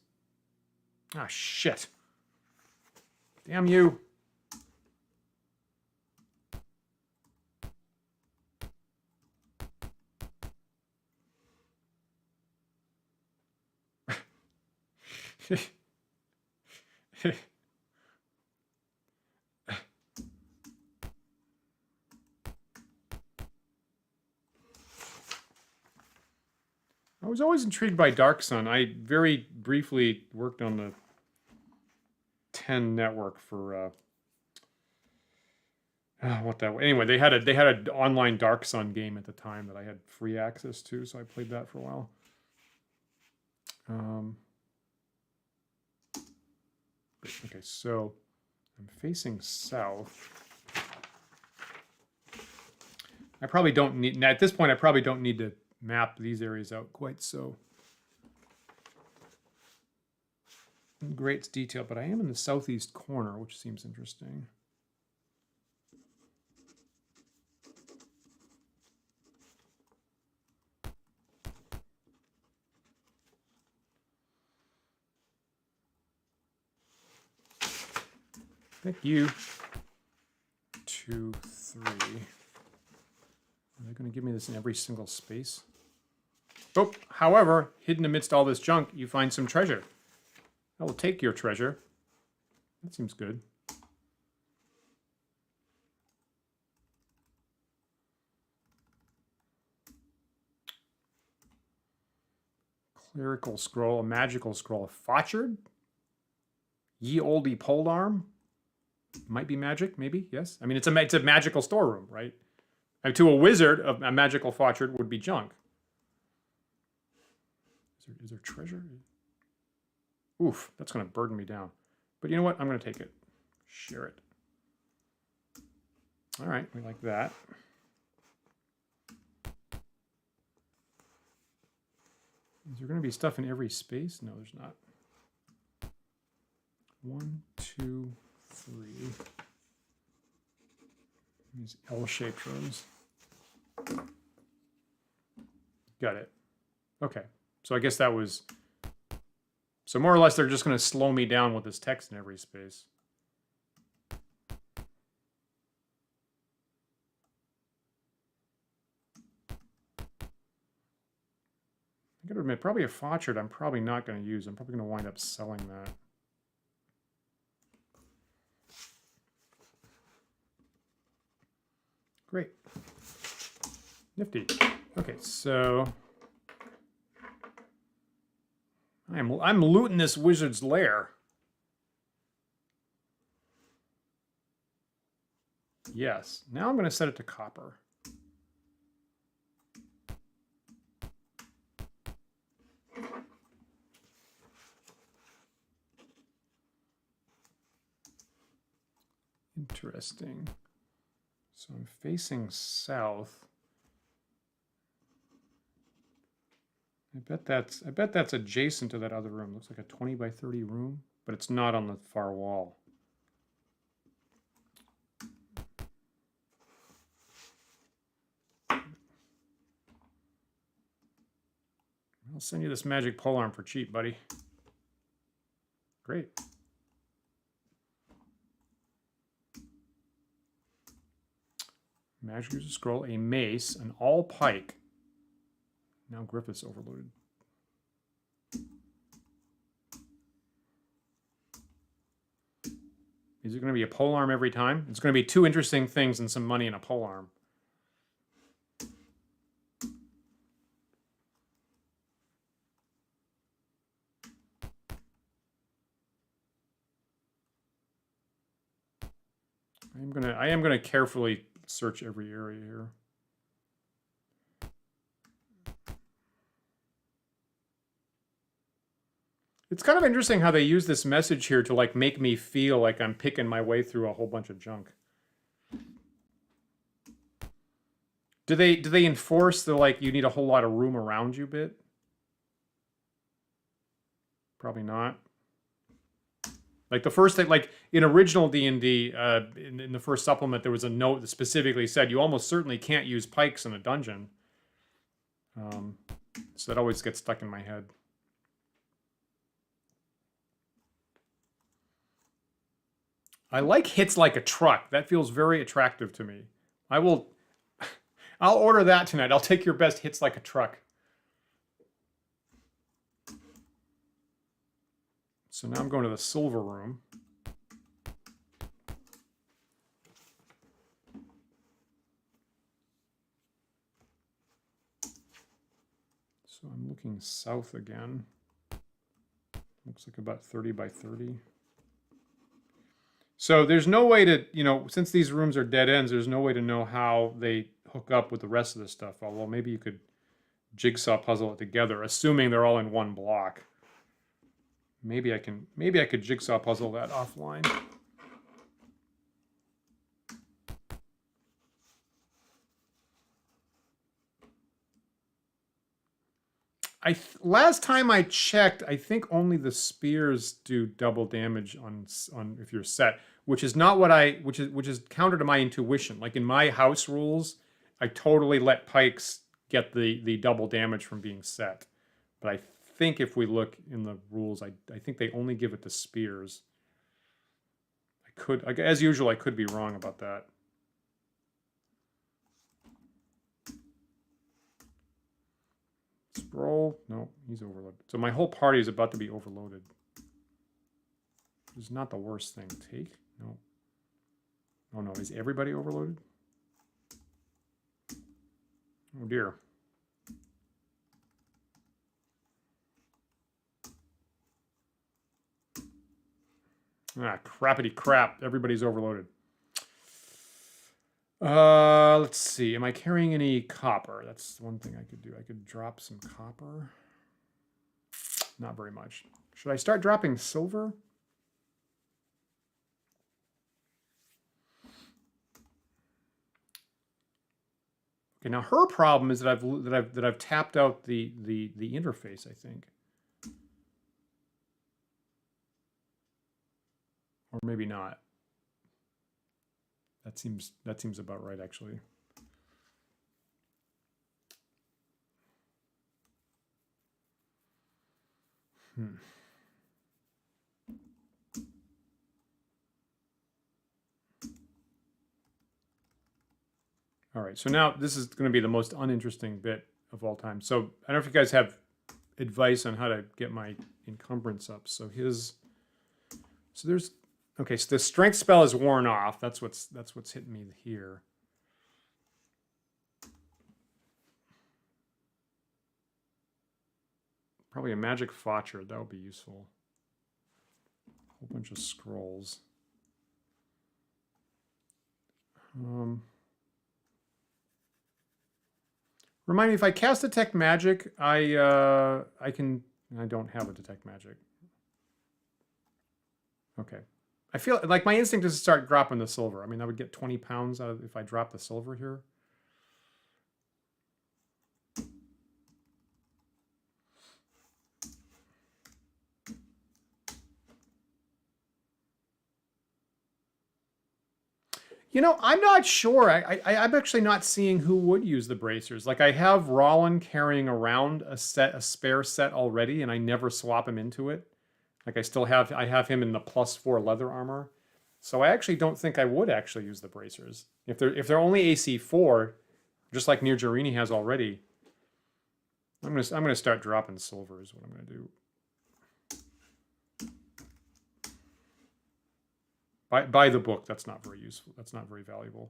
Ah, shit. Damn you. I was always intrigued by Dark Sun. I very briefly worked on the 10 network for what that was. Anyway, they had an online Dark Sun game at the time that I had free access to, so I played that for a while. Okay, so I'm facing south. I probably don't need, at this point, I probably don't need to map these areas out quite so in great detail, but I am in the southeast corner, which seems interesting. Thank you. 2, 3. Are they going to give me this in every single space? Oh, however, hidden amidst all this junk, you find some treasure. I will take your treasure. That seems good. Clerical scroll, a magical scroll. Fotchard? Ye olde polearm? Might be magic, maybe, yes. I mean, it's a magical storeroom, right? And to a wizard, a magical fotchard would be junk. Is there treasure? Oof, that's going to burden me down. But you know what? I'm going to take it. Share it. All right, we like that. Is there going to be stuff in every space? No, there's not. 1, 2, 3. These L-shaped rooms. Got it. Okay. So I guess that was... So more or less they're just going to slow me down with this text in every space. I gotta admit, probably a Fotchard I'm probably not going to use. I'm probably going to wind up selling that. Great. Nifty. Okay, so I'm looting this wizard's lair. Yes. Now I'm going to set it to copper. Interesting. So I'm facing south. I bet that's adjacent to that other room. Looks like a 20 by 30 room, but it's not on the far wall. I'll send you this magic polearm for cheap, buddy. Great. Magic user scroll, a mace, an all pike. Now Griffith's overloaded. Is it going to be a polearm every time? It's going to be 2 interesting things and some money and a polearm. I am gonna carefully search every area here. It's kind of interesting how they use this message here to like make me feel like I'm picking my way through a whole bunch of junk. Do they enforce the like you need a whole lot of room around you bit? Probably not. Like the first thing, like in original D&D, in the first supplement, there was a note that specifically said you almost certainly can't use pikes in a dungeon. So that always gets stuck in my head. I like hits like a truck. That feels very attractive to me. I'll order that tonight. I'll take your best hits like a truck. So now I'm going to the silver room. So I'm looking south again. Looks like about 30 by 30. So there's no way to, you know, since these rooms are dead ends, there's no way to know how they hook up with the rest of the stuff. Although maybe you could jigsaw puzzle it together, assuming they're all in one block. Maybe I could jigsaw puzzle that offline. Last time I checked, I think only the spears do double damage on if you're set, which is not what which is counter to my intuition. Like in my house rules, I totally let pikes get the double damage from being set. But I think if we look in the rules, I think they only give it to spears. As usual, I could be wrong about that. Scroll. No, he's overloaded. So my whole party is about to be overloaded. Which is not the worst thing. Take? No. Oh no, is everybody overloaded? Oh dear. Ah, crappity crap. Everybody's overloaded. Let's see. Am I carrying any copper? That's one thing I could do. I could drop some copper. Not very much. Should I start dropping silver? Okay, now her problem is that I've tapped out the interface, I think. Or maybe not. That seems about right, actually. All right, so now this is going to be the most uninteresting bit of all time. So I don't know if you guys have advice on how to get my encumbrance up. So there's okay. So the strength spell is worn off. That's what's hitting me here. Probably a magic faucher. That would be useful. A whole bunch of scrolls. Remind me, if I cast detect magic, I don't have a detect magic. Okay. I feel like my instinct is to start dropping the silver. I mean, I would get 20 pounds out of if I drop the silver here. You know, I'm not sure. I'm actually not seeing who would use the bracers. Like I have Rollin carrying around a spare set already, and I never swap him into it. Like I have him in the +4 leather armor. So I actually don't think I would actually use the bracers. If they're only AC 4, just like Nirjarini has already, I'm gonna start dropping silver is what I'm gonna do. Buy the book. That's not very useful. That's not very valuable.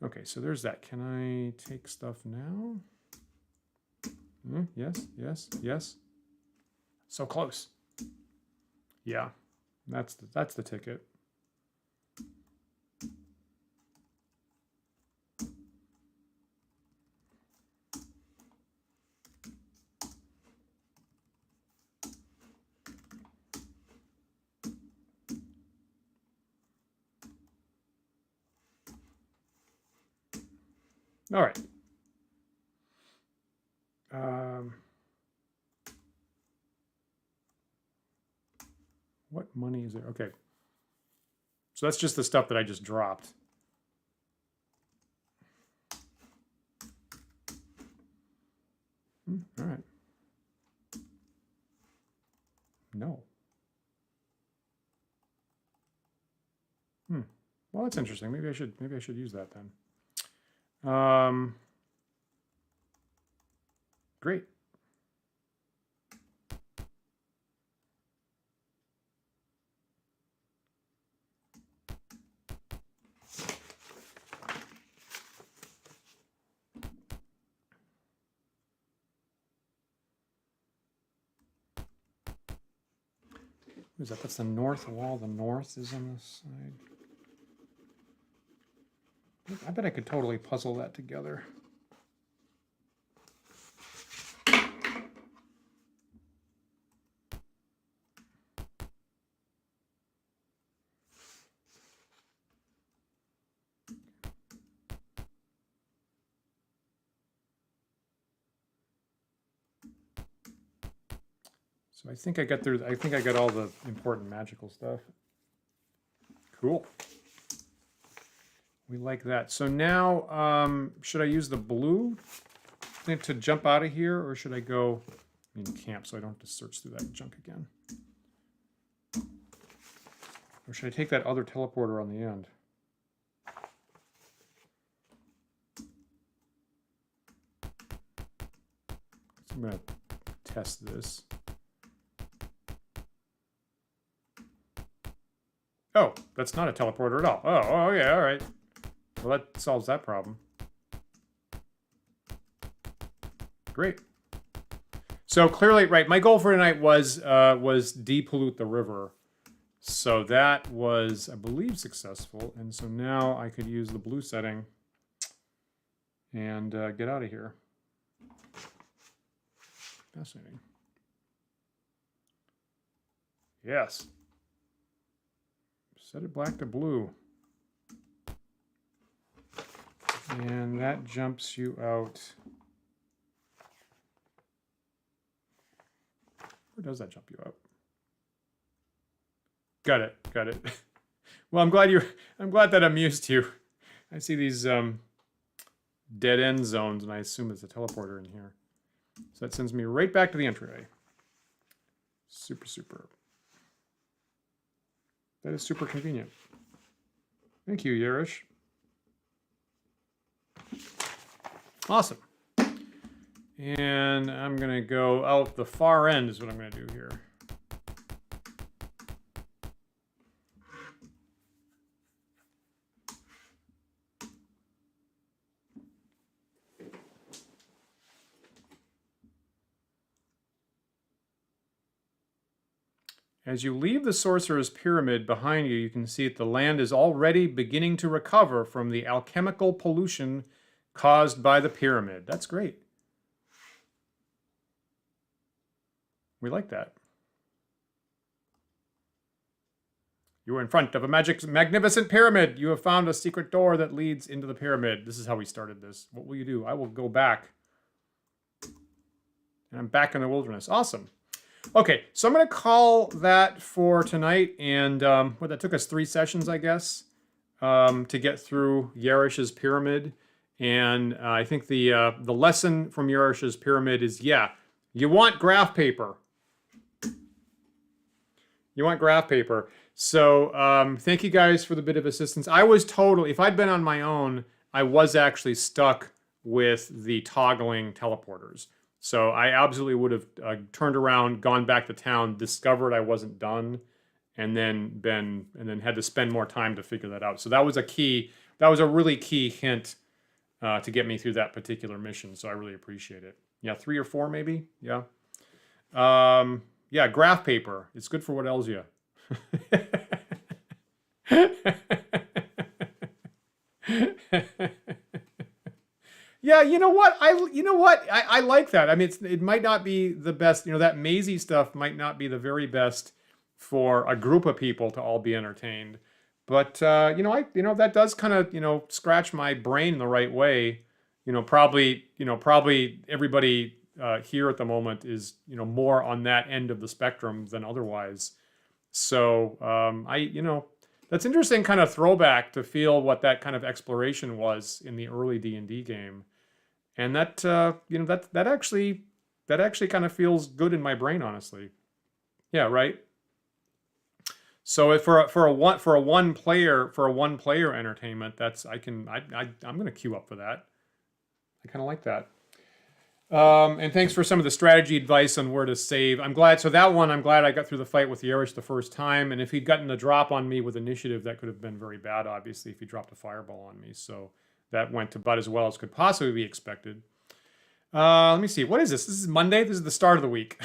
Okay, so there's that. Can I take stuff now? Yes, yes, yes. So close. Yeah, that's the ticket. All right. What money is there? Okay. So that's just the stuff that I just dropped. All right. No. Well, that's interesting. Maybe I should use that then. Great. What is that? That's the north wall. The north is on this side. I bet I could totally puzzle that together. So I think I got through. I think I got all the important magical stuff. Cool. We like that. So now, should I use the blue to jump out of here, or should I go in camp so I don't have to search through that junk again? Or should I take that other teleporter on the end? So I'm going to test this. Oh, that's not a teleporter at all. Oh, yeah, all right. Well, that solves that problem. Great. So clearly, right, my goal for tonight was depollute the river. So that was, I believe, successful. And so now I could use the blue setting and get out of here. Fascinating. Yes. Set it black to blue. And that jumps you out. Where does that jump you out? Got it. Got it. Well, I'm glad that amused you. I see these dead end zones, and I assume it's a teleporter in here. So that sends me right back to the entryway. Super, super. That is super convenient. Thank you, Yarash. Awesome. And I'm going to go out the far end is what I'm going to do here. As you leave the Sorcerer's Pyramid behind you, you can see that the land is already beginning to recover from the alchemical pollution caused by the pyramid. That's great. We like that. You are in front of a magnificent pyramid. You have found a secret door that leads into the pyramid. This is how we started this. What will you do? I will go back. And I'm back in the wilderness. Awesome. Okay, so I'm going to call that for tonight, and well, that took us 3 sessions, I guess, to get through Yarash's pyramid. And I think the lesson from Yarash's pyramid is, yeah, you want graph paper. You want graph paper. So thank you guys for the bit of assistance. I was totally, if I'd been on my own, I was actually stuck with the toggling teleporters. So I absolutely would have turned around, gone back to town, discovered I wasn't done, and then had to spend more time to figure that out. So that was a key. That was a really key hint to get me through that particular mission. So I really appreciate it. Yeah, 3 or 4 maybe. Yeah. Yeah, graph paper. It's good for what ails you. Yeah, you know what? I like that. I mean, it might not be the best. You know, that mazy stuff might not be the very best for a group of people to all be entertained. But you know, that does kind of scratch my brain the right way. probably everybody here at the moment is, more on that end of the spectrum than otherwise. So that's interesting kind of throwback to feel what that kind of exploration was in the early D&D game. And that, that actually kind of feels good in my brain, honestly. Yeah, right. So for a one player entertainment, I'm going to queue up for that. I kind of like that. And thanks for some of the strategy advice on where to save. I'm glad I got through the fight with Yarash the first time. And if he'd gotten a drop on me with initiative, that could have been very bad, obviously, if he dropped a fireball on me. So that went about as well as could possibly be expected. Let me see. What is this? This is Monday. This is the start of the week.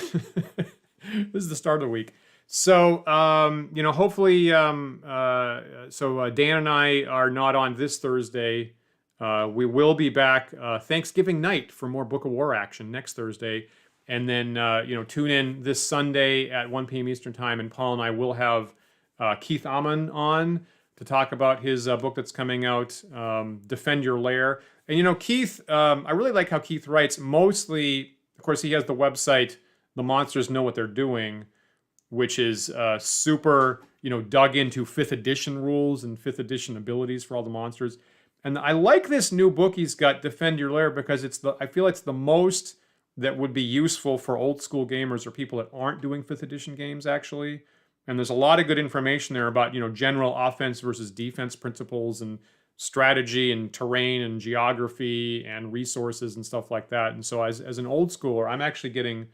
This is the start of the week. So, hopefully, Dan and I are not on this Thursday. We will be back Thanksgiving night for more Book of War action next Thursday. And then, tune in this Sunday at 1 p.m. Eastern Time, and Paul and I will have Keith Amon on to talk about his book that's coming out, Defend Your Lair. And, Keith, I really like how Keith writes. Mostly, of course, he has the website, The Monsters Know What They're Doing, which is super, dug into 5th edition rules and 5th edition abilities for all the monsters. And I like this new book he's got, Defend Your Lair, because I feel it's the most that would be useful for old school gamers or people that aren't doing 5th edition games, actually. And there's a lot of good information there about, general offense versus defense principles and strategy and terrain and geography and resources and stuff like that. And so as an old schooler, I'm actually getting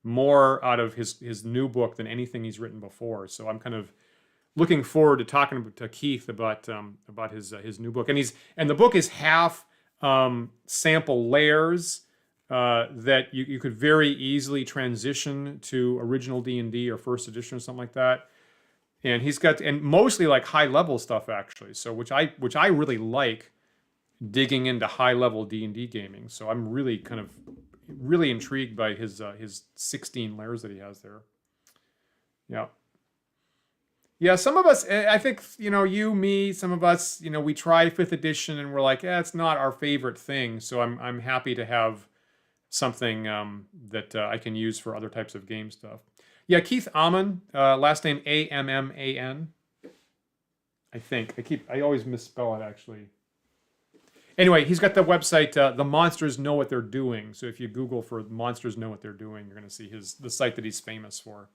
more out of his new book than anything he's written before. So I'm kind of looking forward to talking to Keith about his new book. And the book is half sample layers that you could very easily transition to original D&D or 1st edition or something like that. And he's got mostly like high level stuff, actually. So which I really like, digging into high level D&D gaming. So I'm really really intrigued by his 16 layers that he has there. Yeah, some of us, I think, you, me, some of us, we try 5th edition and we're like, it's not our favorite thing. So I'm happy to have something that I can use for other types of game stuff. Yeah, Keith Amon, last name Amman. I think. I always misspell it, actually. Anyway, he's got the website, The Monsters Know What They're Doing. So if you Google for Monsters Know What They're Doing, you're going to see the site that he's famous for.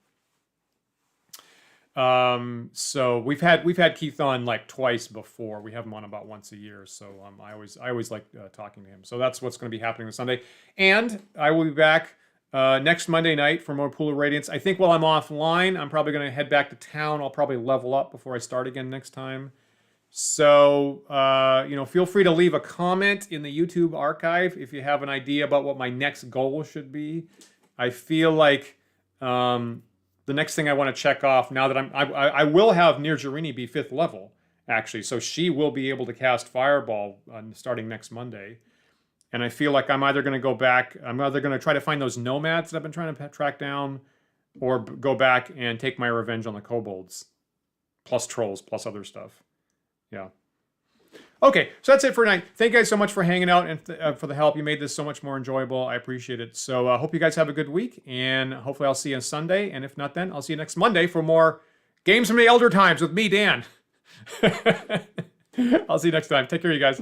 So we've had Keith on like twice before. We have him on about once a year. So I always like talking to him. So that's what's going to be happening this Sunday. And I will be back next Monday night for more Pool of Radiance. I think while I'm offline, I'm probably going to head back to town. I'll probably level up before I start again next time. So, feel free to leave a comment in the YouTube archive if you have an idea about what my next goal should be. I feel like the next thing I want to check off now that I will have Nirjarini be 5th level, actually. So she will be able to cast Fireball starting next Monday. And I feel like I'm either going to try to find those nomads that I've been trying to track down, or go back and take my revenge on the kobolds, plus trolls, plus other stuff. Yeah. Okay, so that's it for tonight. Thank you guys so much for hanging out and for the help. You made this so much more enjoyable. I appreciate it. So I hope you guys have a good week, and hopefully I'll see you on Sunday. And if not then, I'll see you next Monday for more Games from the Elder Times with me, Dan. I'll see you next time. Take care, you guys.